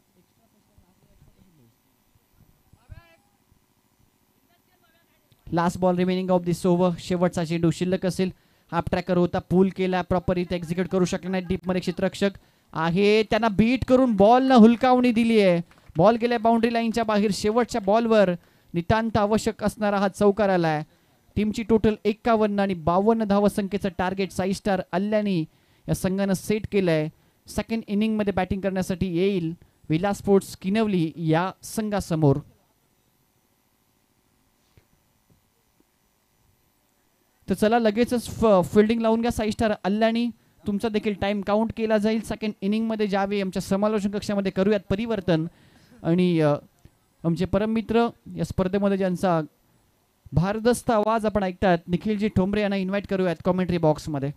last ball remaining of this over. शेवटचा चेंडू शिल्लक असेल. हाफ ट्रॅकर होता, पूल केला, प्रॉपर इथे एक्झिक्यूट करू शकला नाही. डीप मध्ये क्षेत्ररक्षक आहे, त्यांना बीट करून बॉल न हुलकावणी दिली आहे. बॉल गेल्या बाउंड्री लाईनच्या बाहेर. शेवटच्या बॉलवर नितांत आवश्यक असणारा हा चौकार आलाय. टीमची टोटल 51 आणि 52 धावसंख्येचं टार्गेट 6 स्टार अल्ल्यानी या संघानं सेट केलंय. सेकंड इनिंग मध्ये बॅटिंग करण्यासाठी येईल विलास स्पोर्ट्स किनवली या संघासमोर. तर चला लगेचच फिल्डिंग लावून घ्या 6 स्टार अल्ल्यानी. तुमचा देखील टाइम काउंट केला जाईल. सेकंड इनिंग मध्ये ज्यावेळी आमच्या समालोचन कक्षामध्ये करूयात परिवर्तन, आणि आमचे परममित्र या स्पर्धेमध्ये ज्यांचा भारदस्त आवाज आपण ऐकतात, निखिलजी ठोंबरे यांना इन्व्हाइट करूयात कॉमेंट्री बॉक्समध्ये.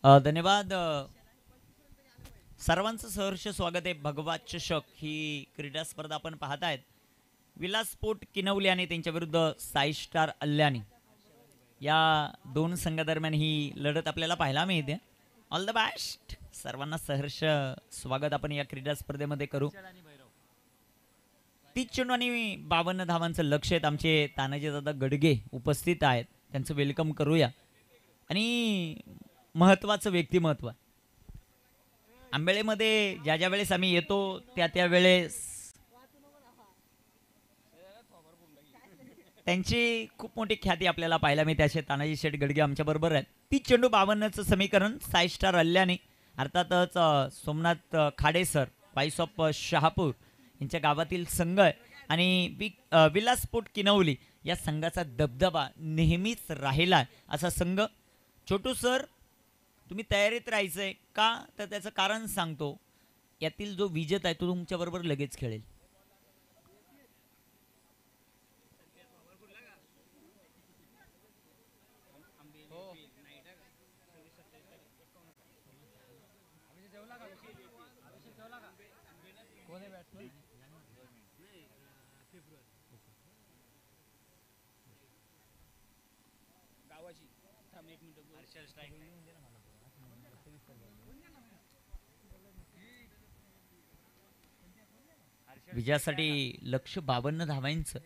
धन्यवाद. सर्वांचं सहर्ष स्वागत आहे. भगवा चषक ही क्रीडा स्पर्धा आपण पाहतायत. विलास स्पोर्ट किनवली आणि त्यांच्या विरुद्ध साई स्टार अल्यानी या दोन संघादरम्यान ही लढत आपल्याला पाहायला मिळते. All the best. सर्वांना सहर्ष स्वागत आपण या क्रीडा स्पर्धेमध्ये करू. 30 चेंडू आणि 52 धावांचं लक्ष आहेत. आमचे तानाजी दादा गडगे उपस्थित आहेत, त्यांचं वेलकम करूया. आणि महत्त्वाचं व्यक्तिमत्व आंबेळेमध्ये ज्या ज्या वेळेस आम्ही येतो त्या त्या वेळेस त्यांची खूप मोठी ख्याती आपल्याला पाहायला मिळते. असे तानाजी शेठ गडगे आमच्या बरोबर आहेत. 30 चेंडू 52चं समीकरण साई स्टार अल्यानी अर्थातच Somnath Khade sir voice of Shahapur यांच्या गावातील संघ आहे. आणि विलास स्पोर्ट किनवली या संघाचा दबदबा नेहमीच राहिला आहे. असा संघ. छोटू सर तुम्ही तयारीत राहायचंय का, तर त्याचं कारण सांगतो. यातील जो विजेता आहे तो तुमच्याबरोबर लगेच खेळेल. विजयासाठी लक्ष 52 धावांचं.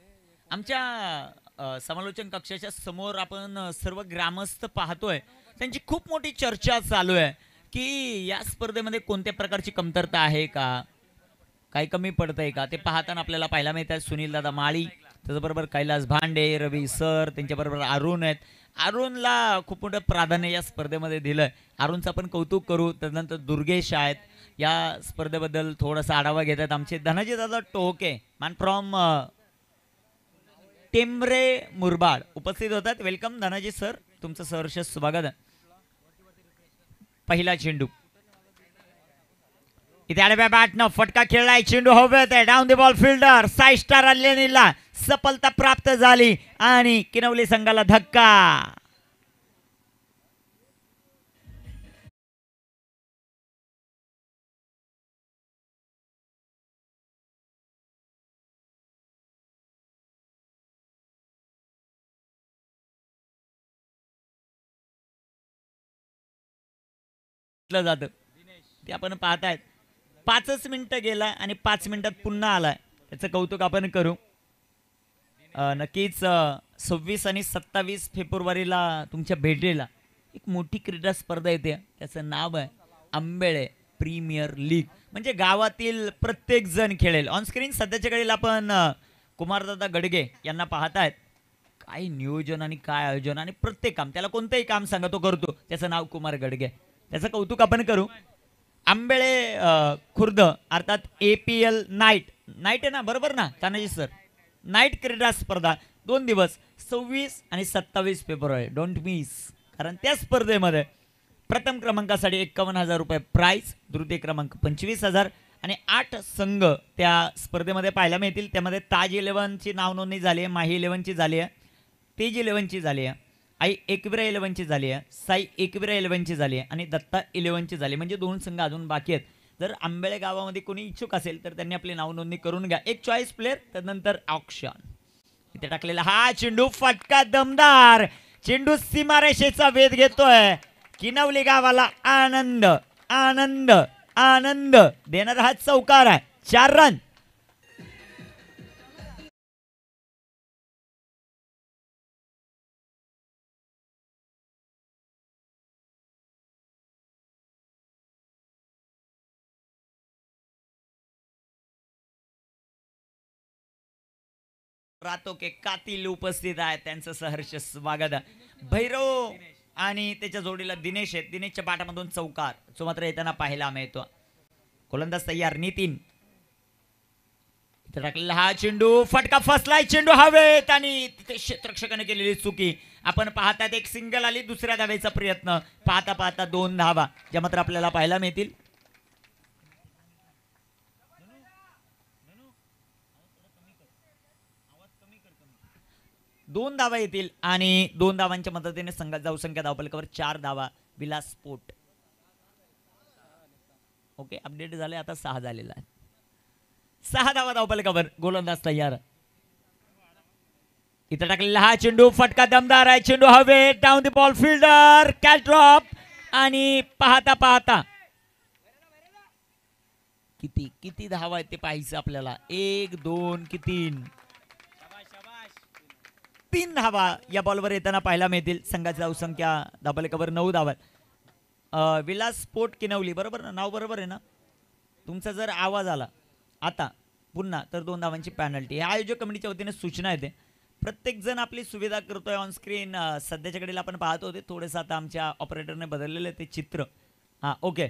आमच्या समालोचन कक्षाच्या समोर आपण सर्व ग्रामस्थ पाहतोय. त्यांची खूप मोठी चर्चा चालू आहे की या स्पर्धेमध्ये कोणत्या प्रकारची कमतरता आहे का, काही कमी पडतंय का, ते पाहताना आपल्याला पाहायला मिळतात. सुनील दादा माळी, त्याच्याबरोबर कैलास भांडे, रवी सर, त्यांच्याबरोबर अरुण आहेत. अरुणला खूप मोठं प्राधान्य या स्पर्धेमध्ये दिलंय. अरुणचं आपण कौतुक करू. त्यानंतर दुर्गेश आहेत. या स्पर्धेबद्दल थोडासा आढावा घेतात आमचे धनाजी दादा टोके मॅन फ्रॉम टेंबरे मुरबाड उपस्थित होतात. वेलकम धनाजी सर, तुमचं सहर्ष स्वागत आहे. पहिला चेंडू इथे आडव्या बॅटनं फटका खेळलाय. चेंडू हवेत आहे. Down the ball fielder Sai star अल्यानीला सफलता प्राप्त झाली आणि किनवली संघाला धक्का. जातं ते आपण पाहतायत. 5च मिनिटं गेला आणि 5 मिनिटात पुन्हा आलाय. त्याचं कौतुक आपण करू. नक्कीच 26 आणि 27 फेब्रुवारीला तुमच्या भेटेला एक मोठी क्रीडा स्पर्धा येते. त्याचं नाव आहे आंबेळे प्रीमियर लीग. म्हणजे गावातील प्रत्येक जण खेळेल. ऑन स्क्रीन सध्याच्या घडीला आपण कुमारदादा गडगे यांना पाहतायत. काय नियोजन आणि काय आयोजन आणि प्रत्येक काम, त्याला कोणतंही काम सांगा तो करतो. त्याचं नाव कुमार गडगे. त्याचं कौतुक आपण करू. आंबेळे खुर्द अर्थात APL नाईट आहे ना, बरोबर ना तानाजी सर? नाईट क्रीडा स्पर्धा 2 दिवस 26 आणि 27 फेब्रुवारी. Don't miss. कारण त्या स्पर्धेमध्ये प्रथम क्रमांकासाठी 51,000 रुपये प्राइज, द्वितीय क्रमांक 25,000 आणि 8 संघ त्या स्पर्धेमध्ये पाहायला मिळतील. त्यामध्ये ताज 11ची नाव नोंदणी झाली आहे, माही 11ची झाली आहे, तेज 11ची झाली आहे, आई एकविरा 11ची झाली आहे, साई एकविरा 11ची झाली आहे आणि दत्ता 11ची झाली. म्हणजे 2 संघ अजून बाकी आहेत. जर आंबेळे गावामध्ये कोणी इच्छुक असेल तर त्यांनी आपली नाव नोंदणी करून घ्या. एक चॉईस प्लेअर, त्यानंतर ऑक्शन. इथे टाकलेला हा चेंडू फटका दमदार. चेंडू सीमारेषेचा वेध घेतोय. किनवली गावाला आनंद आनंद आनंद देणारा हा चौकार आहे. 4 रन. रातो के कातील उपस्थित आहेत. त्यांचं सहर्ष स्वागत आहे. भैरव आणि त्याच्या जोडीला दिनेश आहेत. दिनेशच्या पाठामधून चौकार जो मात्र येताना पाहायला मिळतो. गोलंदाज तयार. नितीन इथे टाकलेला हा चेंडू फटका फसलाय. चेंडू हवेत आणि तिथे क्षेत्ररक्षकाने केलेली चुकी आपण पाहतात. एक सिंगल आली. दुसऱ्या धावेचा प्रयत्न. पाहता पाहता 2 धावा ज्या मात्र आपल्याला पाहायला मिळतील. 2 धावा येतील आणि 2 धावांच्या मदतीने संघात जाऊ संख्या धावफलकावर 4 धावा. विलास स्पोर्ट ओके अपडेट झाले आता 6 झालेला आहे. 6 धावा धावफलकावर गोलंदाज तयार. इथं टाकलेला हा चेंडू फटका दमदार आहे. चेंडू हवे down the ball fielder catch drop आणि पाहता पाहता किती किती धावा आहेत ते पाहायचं आपल्याला. 1 2 की 3 3 धावा या बॉलवर येताना पाहायला मिळतील. संघाची धावसंख्या धावफलकावर 9 धावा. विलास स्पोर्ट किनवली बरोबर ना नाव बरोबर आहे ना. तुमचा जर आवाज आला आता पुन्हा तर 2 धावांची पॅनल्टी. हे आयोजक कमिटीच्या वतीने सूचना येते. प्रत्येक जण आपली सुविधा करतोय ऑन स्क्रीन. सध्याच्या घडीला आपण पाहत होते थोडंसं आता आमच्या ऑपरेटरने बदललेलं आहे ते चित्र. हां ओके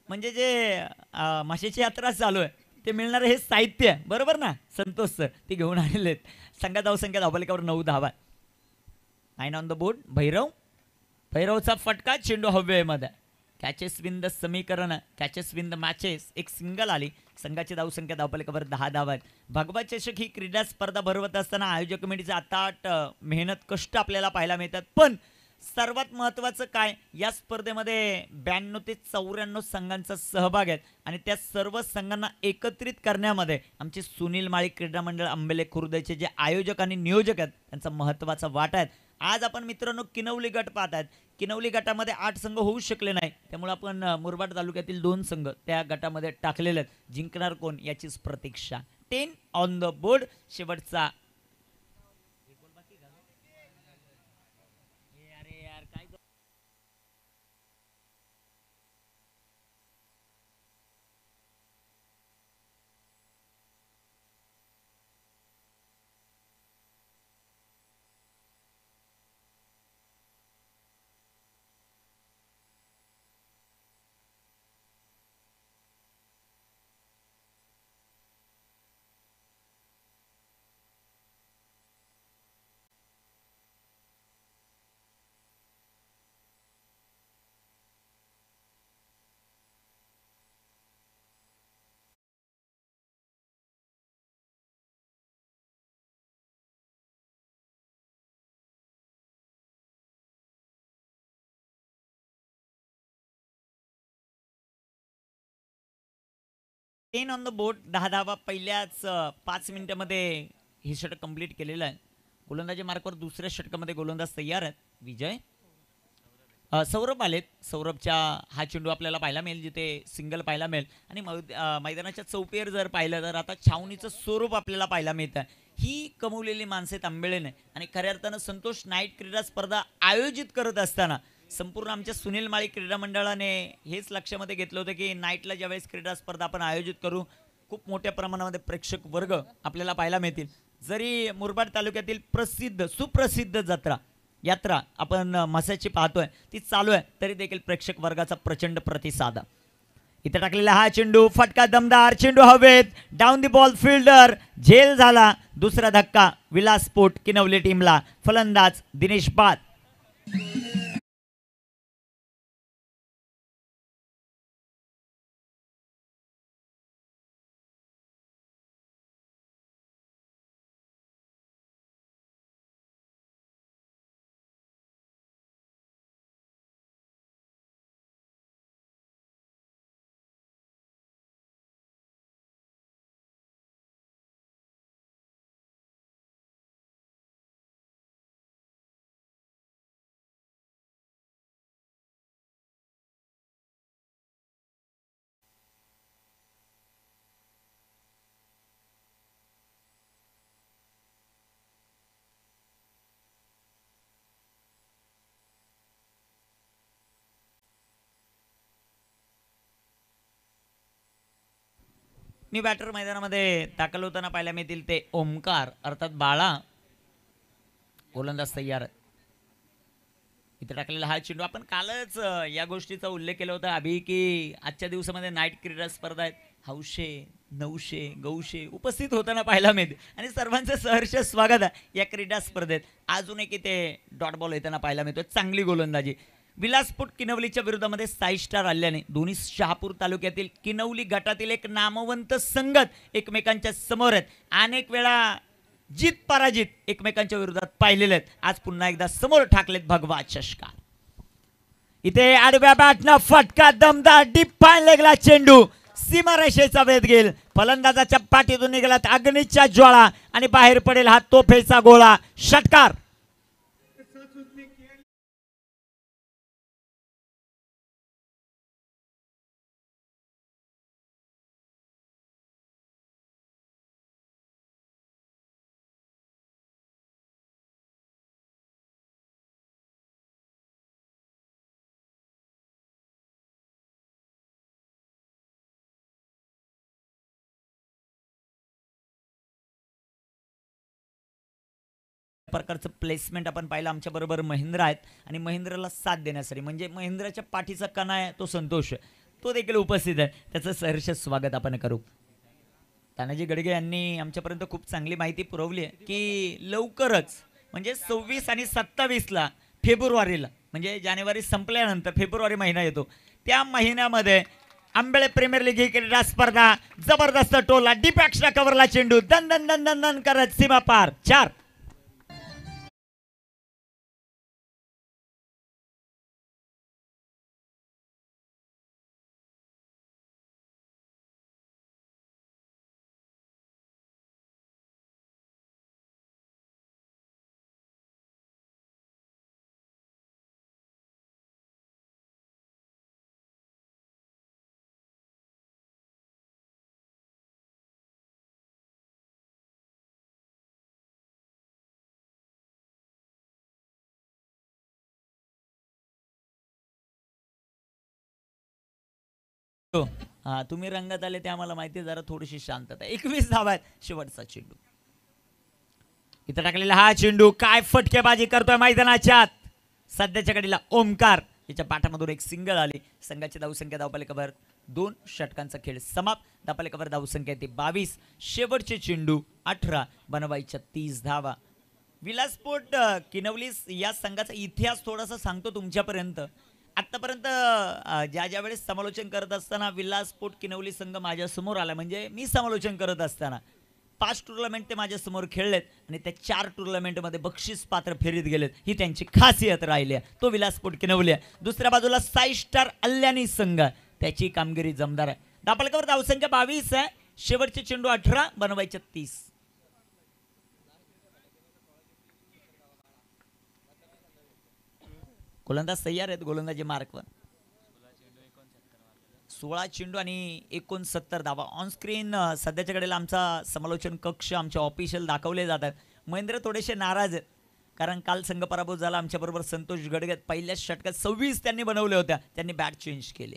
म्हणजे जे माशाची यात्रा चालू आहे ते मिळणारं हे साहित्य बरोबर ना संतोष सर ते घेऊन आलेले आहेत. संघात धावसंख्या धावफलकावर 9 धावा. 9 ऑन द बोर्ड. भैरवचा फटका चेंडू हवेमध्ये. कॅचेस विन द समीकरण कॅचेस विन द मॅचेस एक सिंगल आली. संघाची धावसंख्या धावफलकावर 10 धावा आहेत. भगवा चषक ही क्रीडा स्पर्धा भरवत असताना आयोजक कमिटीचे अताट मेहनत कष्ट आपल्याला पाहायला मिळतात. पण सर्वात महत्त्वाचं काय या स्पर्धेमध्ये 92 ते 94 संघांचा सहभाग आहे आणि त्या सर्व संघांना एकत्रित करण्यामध्ये आमचे सुनील माळी क्रीडा मंडळ आंबेले खुर्दचे जे आयोजक आणि नियोजक आहेत त्यांचा महत्त्वाचा वाटा आहे. आज आपण मित्रांनो किनवली गट पाहत आहेत. किनवली गटामध्ये 8 संघ होऊ शकले नाही त्यामुळे आपण मुरबाड तालुक्यातील 2 संघ त्या गटामध्ये टाकलेले आहेत. जिंकणार कोण याचीच प्रतीक्षा. 10 ऑन द बोर्ड. शेवटचा टेन ऑन द बोर्ड. 10 धावा पहिल्याच 5 मिनिटांमध्ये हे षटक कंप्लीट केलेलं आहे. गोलंदाजी मार्कवर दुसऱ्या षटकामध्ये गोलंदाज तयार आहेत. विजय सौरभ आलेत. सौरभच्या हा चेंडू आपल्याला पाहायला मिळेल जिथे सिंगल पाहायला मिळेल आणि मैदानाच्या चौपेर जर पाहिलं तर आता छावणीचं स्वरूप आपल्याला पाहायला मिळतं. ही कमवलेली माणसे तांबेळेने आणि खऱ्या अर्थानं संतोष नाईट क्रीडा स्पर्धा आयोजित करत असताना संपूर्ण आमच्या सुनील माळी क्रीडा मंडळाने हेच लक्षामध्ये घेतलं होतं की नाईटला ज्यावेळेस क्रीडा स्पर्धा आपण आयोजित करू खूप मोठ्या प्रमाणामध्ये प्रेक्षक वर्ग आपल्याला पाहायला मिळतील. जरी मुरबाड तालुक्यातील प्रसिद्ध सुप्रसिद्ध यात्रा आपण मसाची पाहतोय ती चालू आहे तरी देखील प्रेक्षक वर्गाचा प्रचंड प्रतिसाद. इथे टाकलेला हा चेंडू फटका दमदार. चेंडू हवेत डाऊन दी बॉल फिल्डर झेल झाला. दुसरा धक्का विलास स्पोर्ट किनवली टीमला. फलंदाज दिनेश बाद. मी बॅटर मैदानामध्ये दाखल होताना पाहायला मिळतील ते ओमकार अर्थात बाळा. गोलंदाज तयार. इथे टाकलेला हा चेंडू आपण कालच या गोष्टीचा उल्लेख केला होता अभि की आजच्या दिवसामध्ये नाईट क्रीडा स्पर्धा आहेत. हौशे नऊशे गौशे उपस्थित होताना पाहायला मिळते आणि सर्वांचं सहर्ष स्वागत आहे या क्रीडा स्पर्धेत. अजून एक इथे डॉट बॉल येताना पाहायला मिळतो. चांगली गोलंदाजी. विलासपूट किनवलीच्या विरोधामध्ये 6 स्टार आल्याने दोन्ही शहापूर तालुक्यातील किनवली गटातील एक नामवंत संगत एकमेकांच्या समोर आहेत. अनेक वेळा जीत पराजित एकमेकांच्या विरोधात पाहिलेले आहेत. आज पुन्हा एकदा समोर ठाकलेत भगवा चषका. इथे आडव्या बॅटनं फटका दमदार डीप फाईन लेगला चेंडू सीमारेषेचा वेध घेईल. फलंदाजाच्या पाठीतून निघाला अग्नीच्या ज्वाळा आणि बाहेर पडेल हा तोफेचा गोळा. षटकार. प्रकारचं प्लेसमेंट आपण पाहिलं. आमच्या बरोबर महेंद्र आहेत आणि महेंद्रला साथ देण्यासाठी म्हणजे महेंद्रच्या पाठीचा कणा आहे तो संतोष, तो देखील उपस्थित आहे. त्याचं सहर्ष स्वागत आपण करू. तानाजी गडगे यांनी आमच्यापर्यंत खूप चांगली माहिती पुरवली आहे की लवकरच म्हणजे 26 आणि 27 फेब्रुवारीला म्हणजे जानेवारी संपल्यानंतर फेब्रुवारी महिना येतो त्या महिन्यामध्ये आंबेळे प्रीमियर लीग ही क्रीडा स्पर्धा जबरदस्त टोला डीप एक्स्ट्रा कव्हरला चेंडू दन दन दन दन दन करत सीमा पार. 4. तुम्ही रंगात आले ते आम्हाला माहिती, जरा थोडीशी शांतता. 21 धावा आहेत. शेवटचा चेंडू इथं टाकलेला हा चेंडू काय फटकेबाजी करतोय मैदानाच्या आत. सध्याच्या घडीला ओमकार याच्या पाठामधून एक सिंगल आली. संघाची धावसंख्या धावपालिकाभर 2 षटकांचा खेळ समाप्त. धावपालिकाभर धावसंख्या येते 22. शेवटचे चेंडू 18 बनवायच्या 30 धावा. विलासपोर्ट किनवली या संघाचा इतिहास थोडासा सांगतो तुमच्यापर्यंत. आतापर्यंत ज्या वेळेस समालोचन करत असताना विलासपोर्ट किनवली संघ माझ्यासमोर आला म्हणजे मी समालोचन करत असताना 5 टुर्नामेंट ते माझ्यासमोर खेळलेत आणि त्या 4 टुर्नामेंटमध्ये बक्षीस पात्र फेरीत गेलेत. ही त्यांची खासियत राहिली आहे. तो विलासपोर्ट किनवली आहे. दुसऱ्या बाजूला 6 स्टार अल्यानी संघ, त्याची कामगिरी जमदार आहे. धावपालिकावर धावसंख्या 22 आहे. शेवटचे चेंडू 18 बनवायचे 30. गोलंदाज तयार आहेत. गोलंदाजी मार्कवर 16 चेंडू आणि 69 धावा. ऑन स्क्रीन सध्याच्या कडेला आमचा समालोचन कक्ष आमचे ऑफिशियल दाखवले जातात. महेंद्र थोडेसे नाराज आहेत कारण काल संघ पराभूत झाला. आमच्याबरोबर संतोष गडगे पहिल्याच षटकात 26 त्यांनी बनवल्या होत्या, त्यांनी बॅट चेंज केली.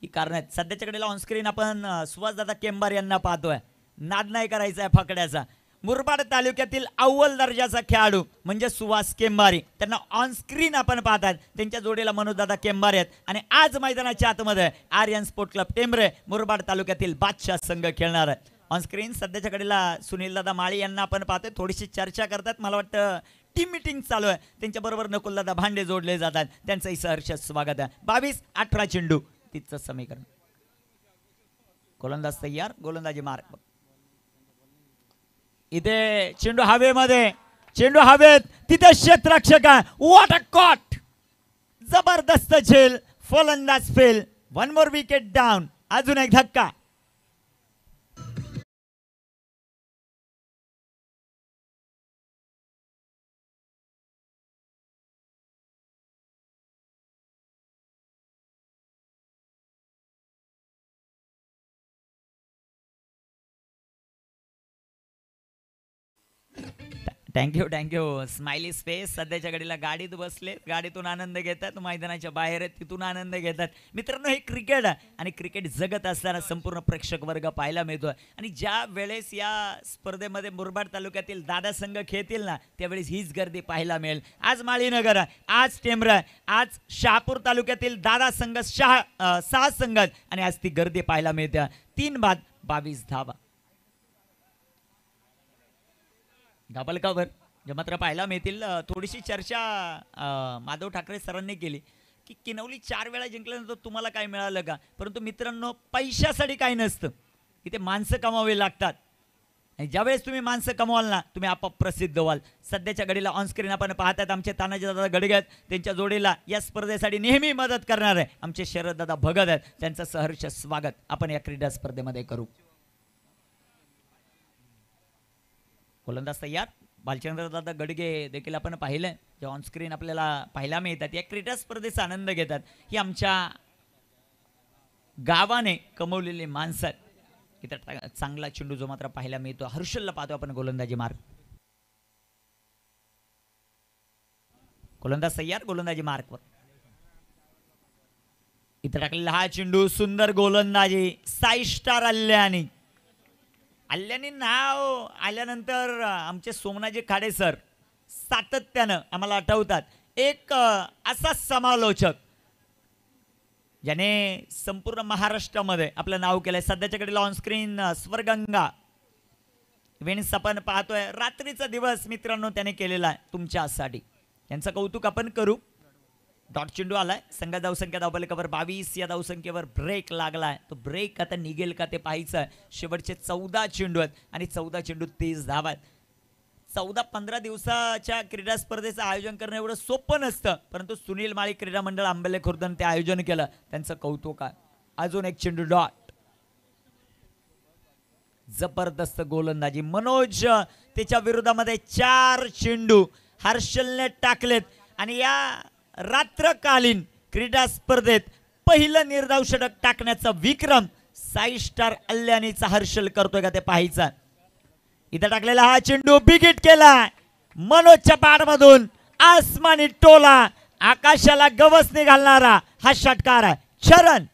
ही कारण आहेत. सध्याच्या कडेला ऑन स्क्रीन आपण सुहासदादा केंबार यांना पाहतोय. नाद नाही करायचा आहे फकड्याचा. मुरबाड तालुक्यातील अव्वल दर्जाचा खेळाडू म्हणजे सुहास केंबारी, त्यांना ऑन स्क्रीन आपण पाहतात. त्यांच्या जोडीला मनोजदादा केंबारे आहेत आणि आज मैदानाच्या आतमध्ये आर्यन स्पोर्ट क्लब टेंबरे मुरबाड तालुक्यातील बादशाह संघ खेळणार आहे. ऑन स्क्रीन सध्याच्या कडेला सुनीलदादा माळी यांना आपण पाहतोय. थोडीशी चर्चा करतात. मला वाटतं टीम मीटिंग चालू आहे. त्यांच्याबरोबर नकुलदादा भांडे जोडले जातात. त्यांचंही सहर्ष स्वागत आहे. 22-18 चेंडू तिचं समीकरण. गोलंदाज तयार. गोलंदाजी मार्क. इथे चेंडू हवेमध्ये, चेंडू हवेत, तिथे क्षेत्ररक्षक आहे. What a caught. जबरदस्त झेल. फलंदाज फेल. 1 more wicket down. अजून एक धक्का. Thank you smiley space. सध्याच्या घडीला गाडीत बसले, गाडीतून आनंद घेतात. मैदानाच्या बाहेर आहेत, तिथून आनंद घेतात. मित्रांनो, हे क्रिकेट आहे आणि क्रिकेट जगत असताना संपूर्ण प्रेक्षक वर्ग पाहायला मिळतोय. आणि ज्या वेळेस या स्पर्धेमध्ये मुरबाड तालुक्यातील दादा संघ खेळतील ना, त्यावेळेस हीच गर्दी पाहायला मिळेल. आज माळीनगर आहे, आज टेंबरा आहे, आज शहापूर तालुक्यातील दादा संघ 6 संघ आणि आज ती गर्दी पाहायला मिळते. 3 बाद 22 धावा. धाबलकावर जे मात्र पाहायला मिळतील. थोडीशी चर्चा माधव ठाकरे सरांनी केली की किनवली 4 वेळा जिंकल्यानंतर तुम्हाला काय मिळालं का. परंतु मित्रांनो, पैशासाठी काय नसतं, इथे माणसं कमावे लागतात. आणि ज्यावेळेस तुम्ही माणसं कमवाल ना तुम्ही आपोआप प्रसिद्ध व्हाल. सध्याच्या घडीला ऑनस्क्रीन आपण पाहतात आमचे तानाजी दादा गडगे आहेत, त्यांच्या जोडीला या स्पर्धेसाठी नेहमी मदत करणार आहे आमचे शरद दादा भगत आहेत. त्यांचं सहर्ष स्वागत आपण या क्रीडा स्पर्धेमध्ये करू. गोलंदाज तयार. भालचंद्र दादा गडगे देखील आपण पाहिलं जे ऑनस्क्रीन आपल्याला पाहायला मिळतात. या क्रीडा स्पर्धेचा आनंद घेतात. ही आमच्या गावाने कमवलेली माणसं आहेत. इथं चांगला चेंडू जो मात्र पाहायला मिळतो. हर्षलला पाहतो आपण गोलंदाजी मार्ग. गोलंदाज तयार. गोलंदाजी मार्कवर इथं टाकलेला हा चेंडू. सुंदर गोलंदाजी. 6 स्टार अल्ल्यानी. अल्ल्यानी नाव आल्यानंतर आमचे सोमनाजी खाडे सर सातत्यानं आम्हाला आठवतात. एक असा समालोचक ज्याने संपूर्ण महाराष्ट्रामध्ये आपलं नाव केलंय. सध्याच्या घडीला ऑनस्क्रीन स्वरगंगा इव्हेंट्स आपण पाहतोय. रात्रीचा दिवस मित्रांनो त्याने केलेला आहे तुमच्यासाठी. यांचं कौतुक आपण करू. डॉट चेंडू आलाय. संघ धावसंख्या धावफलकावर 22. या धावसंख्येवर ब्रेक लागलाय. तो ब्रेक आता निघेल का ते पाहायचं आहे. शेवटचे 14 चेंडू आहेत आणि 14 चेंडू 30 धावा आहेत. 14-15 दिवसाच्या क्रीडा स्पर्धेचं आयोजन करणं एवढं सोपं नसतं, परंतु सुनील माळी क्रीडा मंडळ आंबेले खुर्दनं ते आयोजन केलं. त्यांचं कौतुक आहे. अजून एक चेंडू डॉट. जबरदस्त गोलंदाजी. मनोज त्याच्या विरोधामध्ये 4 चेंडू हर्षलने टाकलेत आणि या रात्रकालीन क्रीडा स्पर्धेत पहिलं निर्धाव षटक टाकण्याचा विक्रम 6 स्टार अल्ल्यानीचा हर्षल करतोय का ते पाहायचं. इथं टाकलेला हा चेंडू बिग हिट केला. मनोजच्या पाठमधून आसमानी टोला. आकाशाला गवसणी घालणारा हा षटकार आहे. चरण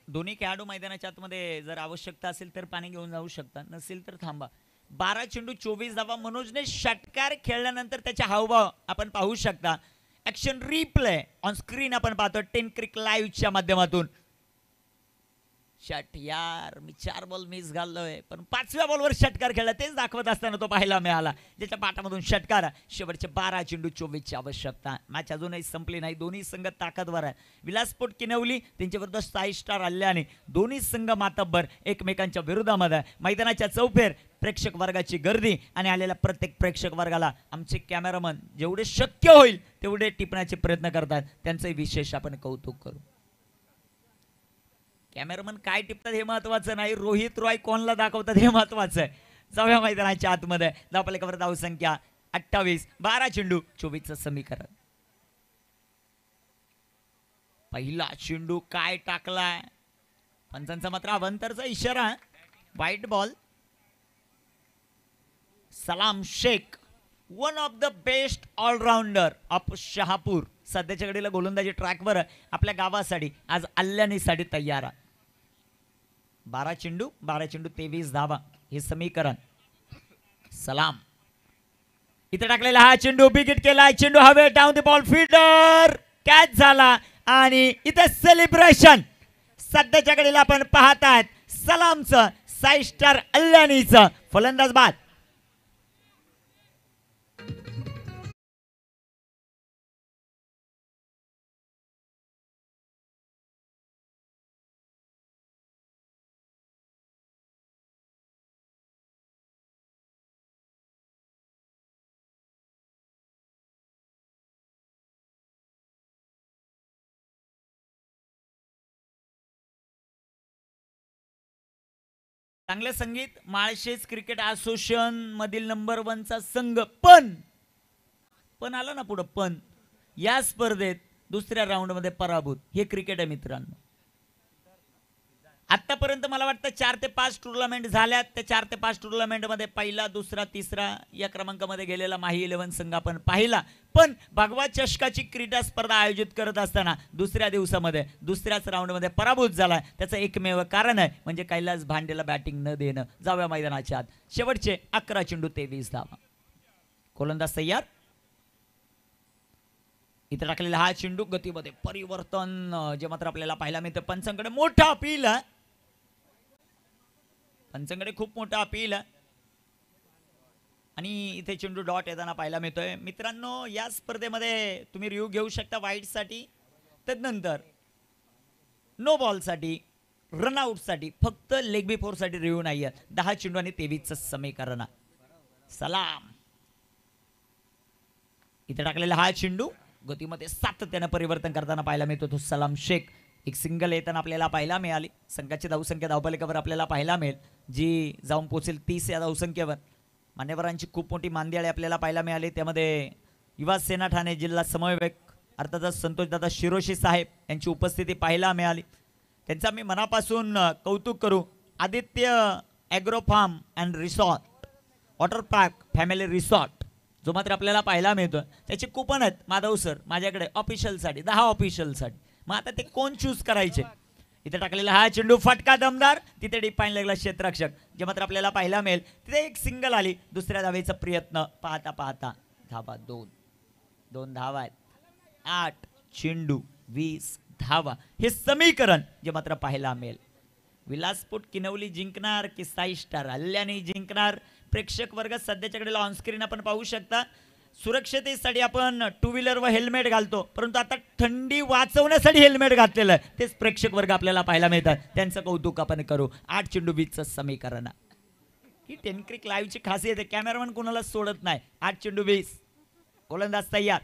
दोन्ही खेळाडू मैदानाच्या आतमध्ये जर आवश्यकता असेल तर पाणी घेऊन जाऊ शकता, नसेल तर थांबा. 12 चेंडू 24 धावा. मनोजने षटकार खेळल्यानंतर त्याचे हावभाव आपण पाहू शकता. ऍक्शन रिप्ले ऑन स्क्रीन आपण पाहतो 10 क्रिक लाईव्हच्या माध्यमातून. षट यार मी 4 बॉल मिस घाललोय, पण 5व्या बॉलवर षटकार खेळला तेच दाखवत असताना तो पाहायला मिळाला. ज्याच्या पाठामधून षटकार. शेवटचे 12 चेंडू 24ची आवश्यकता. मॅच अजूनही संपली नाही. दोन्ही संघ ताकदवर आहे. विलासपोट किनवली त्यांच्या विरुद्ध 6 स्टार अल्ल्याने. दोन्ही संघ मातब्बर एकमेकांच्या विरोधामध्ये. मैदानाच्या चौफेर प्रेक्षक वर्गाची गर्दी आणि आलेल्या प्रत्येक प्रेक्षक वर्गाला आमचे कॅमेरामन जेवढे शक्य होईल तेवढे टिपण्याचे प्रयत्न करतात. त्यांचंही विशेष आपण कौतुक करू. कॅमेरामन काय टिपतात हे महत्वाचं नाही, रोहित रॉय कोणला दाखवतात हे महत्वाचं आहे. जाऊया मैदानाच्या आतमध्ये. धावफलकावर धावसंख्या 28. 12 चेंडू 24चं समीकरण. पहिला चेंडू काय टाकलाय. पंचांचा मात्र अवंतरचा इशारा. White ball. Salam Shaikh one of the best allrounder of Shahapur. सध्याच्या घडीला गोलंदाजी ट्रॅकवर आपल्या गावासाठी आज अल्ल्यानीसाठी तयार आहे. 12 चेंडू 23 धावा हे समीकरण. सलाम इथे टाकलेला हा चेंडू बिग हिट केला. चेंडू हवे down the ball fielder catch झाला आणि इथे सेलिब्रेशन सध्याच्या घडीला आपण पाहतात सलामचं 6 स्टार अल्ल्यानीचं. फलंदाज बाद. चांगले संगीत. माळशेज क्रिकेट असोसिएशन मधील नंबर 1चा संघ पण आला ना पुढे. पण या स्पर्धेत दुसऱ्या राऊंड मध्ये पराभूत. हे क्रिकेट आहे मित्रांनो. आतापर्यंत मला वाटतं 4 ते 5 टुर्नामेंट झाल्यात. त्या 4 ते 5 टुर्नामेंट मध्ये पहिला, दुसरा, तिसरा या क्रमांकामध्ये गेलेला माही 11 संघ आपण पाहिला. पण भगवा चषकाची क्रीडा स्पर्धा आयोजित करत असताना दुसऱ्या दिवसामध्ये दुसऱ्याच राऊंड मध्ये पराभूत झाला. त्याचं एकमेव कारण आहे म्हणजे कैलास भांडेला बॅटिंग न देणं. जाऊया मैदानाच्या आत. शेवटचे 11 चेंडू 23 धावा. गोलंदाज तयार. इथे टाकलेला हा चेंडू गतीमध्ये परिवर्तन जे मात्र आपल्याला पाहायला मिळतं. पंचांकडे मोठा अपील आहे, पंचांकडे खूप मोठा अपील आहे आणि इथे चेंडू डॉट येताना पाहायला मिळतोय. मित्रांनो, या स्पर्धेमध्ये तुम्ही रिव्ह्यू घेऊ शकता वाईटसाठी, त्यानंतर नो बॉलसाठी, रनआउटसाठी, फक्त लेग बी फोरसाठी रिव्ह्यू नाही आहे. 10 चेंडू आणि 23चं समीकरण. सलाम. इथे टाकलेला हा चेंडू गतीमध्ये सातत्याने परिवर्तन करताना पाहायला मिळतो तो सलाम शेख. एक सिंगल येताना आपल्याला पाहायला मिळाली. संघाची धावसंख्या धावफलकावर आपल्याला पाहायला मिळेल, जी जाऊन पोहोचेल 30 या धावसंख्येवर. मान्यवरांची खूप मोठी मांदियाळी आपल्याला पाहायला मिळाली. त्यामध्ये युवा सेना ठाणे जिल्हा समन्वयक अर्थातच संतोषदादा शिरोशी साहेब यांची उपस्थिती पाहायला मिळाली. त्यांचा मी मनापासून कौतुक करू. Aditya agro farm and resort, water park family resort जो मात्र आपल्याला पाहायला मिळतो, त्याचे कुपन आहेत माधव सर माझ्याकडे ऑफिशियलसाठी, 10 ऑफिशियलसाठी. मग आता ते कोण चूज करायचे. इथे टाकलेला हा चेंडू फटका दमदार, तिथे डिपाईन लागला क्षेत्ररक्षक जे मात्र आपल्याला पाहायला मिळेल. तिथे एक सिंगल आली. दुसऱ्या धावेचा प्रयत्न पाहता पाहता धावा 2 धावा आहेत. 8 चेंडू 20 धावा हे समीकरण जे मात्र पाहायला मिळेल. विलासपूट किनवली जिंकणार की साई स्टार अल्याने जिंकणार. प्रेक्षक वर्ग सध्याच्याकडे ऑन स्क्रीन आपण पाहू शकता. सुरक्षतेसाठी आपण टू व्हीलर व हेल्मेट घालतो, परंतु आता थंडी वाचवण्यासाठी हेल्मेट घातलेलं आहे. तेच प्रेक्षक वर्ग आपल्याला पाहायला मिळतात, त्यांचं कौतुक आपण करू. 8 चेंडू 20चं समीकरण. ही टेनक्रिक लाईव्हची खासियत आहे, कॅमेरामन कोणाला सोडत नाही. 8 चेंडू 20. गोलंदाज तयार.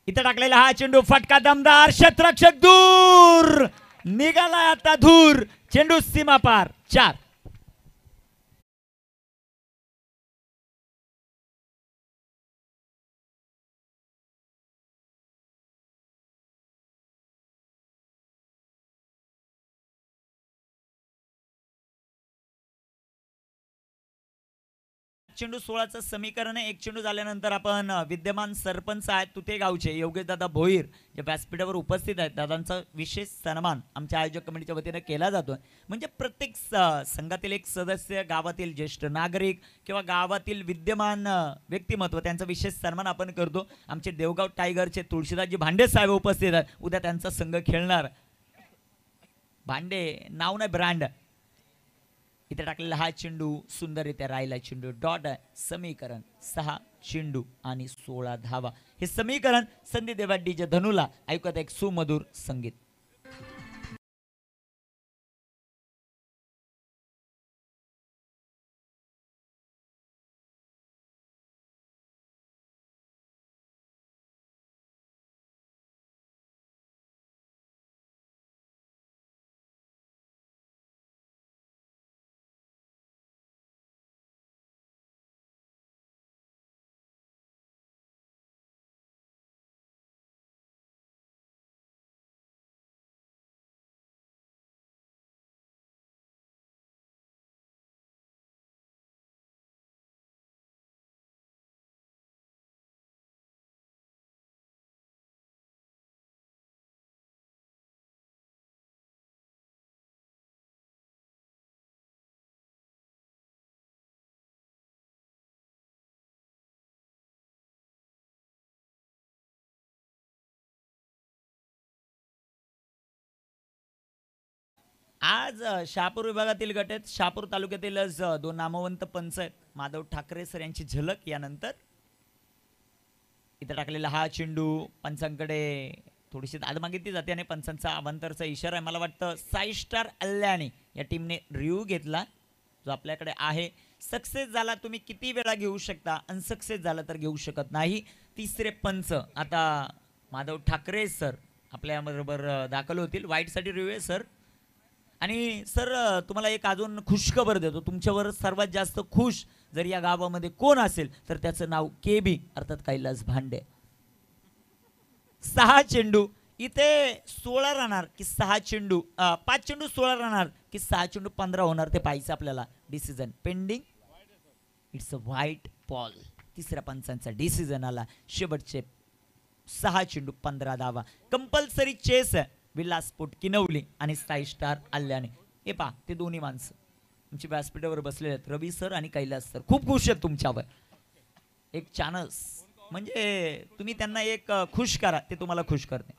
इथं टाकलेला हा चेंडू फटका दमदार, क्षेत्ररक्षक दूर निघाला. आता धूर चेंडू सीमा पार. 4. चेंडू 16चं समीकरण आहे. 1 चेंडू झाल्यानंतर आपण विद्यमान सरपंच आहेत तुते गावचे योगेश दादा भोईर जे व्यासपीठावर उपस्थित आहेत, दादांचा विशेष सन्मान आमच्या आयोजक कमिटीच्या वतीने केला जातो. म्हणजे प्रत्येक संघातील एक सदस्य, गावातील ज्येष्ठ नागरिक किंवा गावातील विद्यमान व्यक्तिमत्व त्यांचा विशेष सन्मान आपण करतो. आमचे देवगाव टायगरचे तुळशीदासजी भांडे साहेब उपस्थित आहेत. उद्या त्यांचा संघ खेळणार. भांडे नाव नाही, ब्रँड. इथे टाकलेला हा चेंडू सुंदररित्या राहिला. चेंडू डॉट आहे. समीकरण 6 चेंडू आणि 16 धावा हे समीकरण. संधी देवा डीजे धनुला ऐकत एक सुमधुर संगीत. आज शहापूर विभागातील गट आहेत. शहापूर तालुक्यातीलच 2 नामवंत पंच आहेत. माधव ठाकरे सर यांची झलक यानंतर. इथे टाकलेला हा चेंडू पंचांकडे थोडीशी दाद मागितली जाते आणि पंचांचा अवांतरचा इशारा आहे. मला वाटतं साई स्टार अल्याने या टीमने रिव्ह्यू घेतला जो आपल्याकडे आहे. सक्सेस झाला तुम्ही किती वेळा घेऊ शकता, अनसक्सेस झाला तर घेऊ शकत नाही. तिसरे पंच आता माधव ठाकरे सर आपल्याबरोबर दाखल होतील. वाईटसाठी रिव्ह्यू आहे सर. आणि सर तुम्हाला एक अजून खुशखबर देतो. तुमच्यावर सर्वात जास्त खुश जर या गावामध्ये कोण असेल तर त्याचं नाव KB अर्थात कैलास भांडे. 6 चेंडू इथे 16 राहणार की 6 चेंडू 5 चेंडू 16 राहणार की 6 चेंडू 15 होणार ते पाहिजे आपल्याला. Decision pending. It's a white ball. तिसऱ्या पंचांचा डिसिजन आला. शेवटचे 6 चेंडू 15 धावा. कंपल्सरी चेस विलासपूट किनवली आणि साई स्टार अल्याने. हे पहा ते दोन्ही माणसं आमची व्यासपीठावर बसलेले आहेत. रवी सर आणि कैलास सर खूप खुश आहेत तुमच्यावर. एक चानस म्हणजे तुम्ही त्यांना एक खुश करा, ते तुम्हाला खुश करते.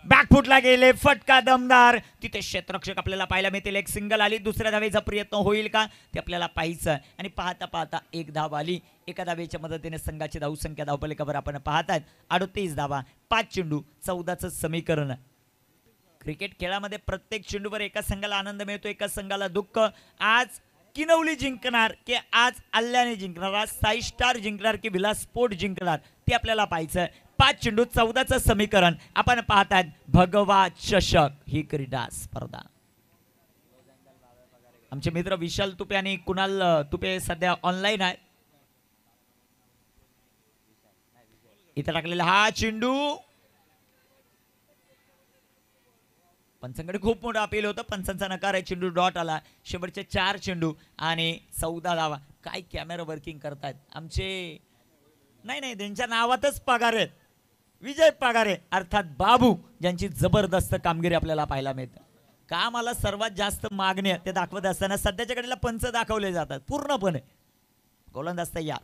बॅकफुटला गेले, फटका दमदार, तिथे क्षेत्ररक्षक आपल्याला पाहायला मिळतील. एक सिंगल आली, दुसऱ्या धावेचा प्रयत्न होईल का ते आपल्याला पाहायचं आहे. आणि पाहता पाहता एक धाव आली. एका धावेच्या मदतीने संघाची धावसंख्या धावपलिकावर आपण पाहतायत 38 धावा, 5 चेंडू, 14चं समीकरण. क्रिकेट खेळामध्ये प्रत्येक चेंडूवर एका संघाला आनंद मिळतो, एका संघाला दुःख. आज किनवली जिंकणार की आज अल्ल्याने जिंकणार, आज साई स्टार जिंकणार की विलास स्पोर्ट जिंकणार ते आपल्याला पाहायचं आहे. 5 चेंडू, 14चं समीकरण आपण पाहतायत. भगवा चषक ही क्रीडा स्पर्धा. आमचे मित्र विशाल तुपे आणि कुणाल तुपे सध्या ऑनलाईन आहेत. इथे टाकलेला हा चेंडू पंचांकडे खूप मोठा अपील होतं, पंचांचा नकार आहे. चेंडू डॉट आला. शेवटचे 4 चेंडू आणि 14 धावा. काय कॅमेरा वर्किंग करतायत आमचे. नाही त्यांच्या नावातच पगार आहेत. विजय पगारे अर्थात बाबू, ज्यांची जबरदस्त कामगिरी आपल्याला पाहायला मिळते. कामाला सर्वात जास्त मागणी ते दाखवत असताना सध्याच्या घडीला पंच दाखवले जातात पूर्णपणे. गोलंदाज तयार,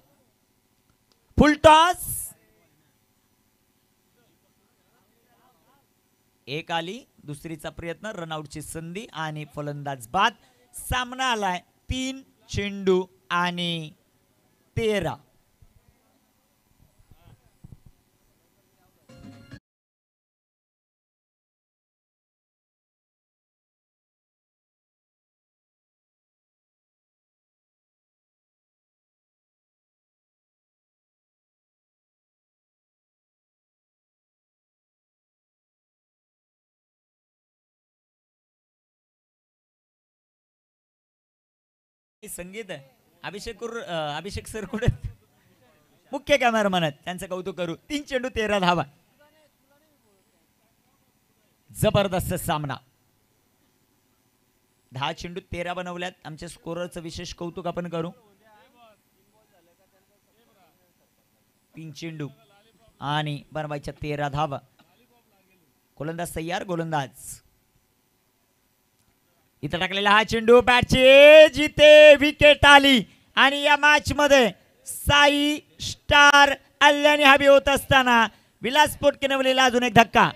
फुल टॉस, एक आली, दुसरीचा प्रयत्न, रनआउटची संधी आणि फलंदाज बाद. सामना आलाय 3 चेंडू आणि 13. संगीत आहे अभिषेक सर कुठे, मुख्य कॅमेरामॅन आहेत, त्यांचं कौतुक करू. 3 चेंडू 13 धावा. जबरदस्त सामना. 10 चेंडू 13 बनवल्यात. आमच्या स्कोररचं विशेष कौतुक आपण करू. 3 चेंडू आणि बनवायच्या 13 धावा. गोलंदाज तयार, गोलंदाज इथं टाकलेला हा चेंडू, बॅटची जिथे विकेट आली आणि या मॅच मध्ये साई स्टार अल्ल्याने हवी होत असताना विलास स्पोर्ट किनवलीला अजून एक धक्का.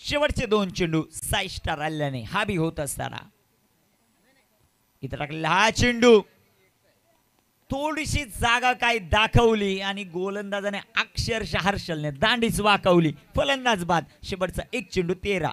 शेवटचे 2 चेंडू साई स्टार अल्ल्याने हवी होत असताना इथं टाकलेला हा चेंडू, थोडीशी जागा काय दाखवली आणि गोलंदाजाने अक्षरशः हर्षलने दांडीच वाकवली. फलंदाज बाद. शेवटचा 1 चेंडू 13.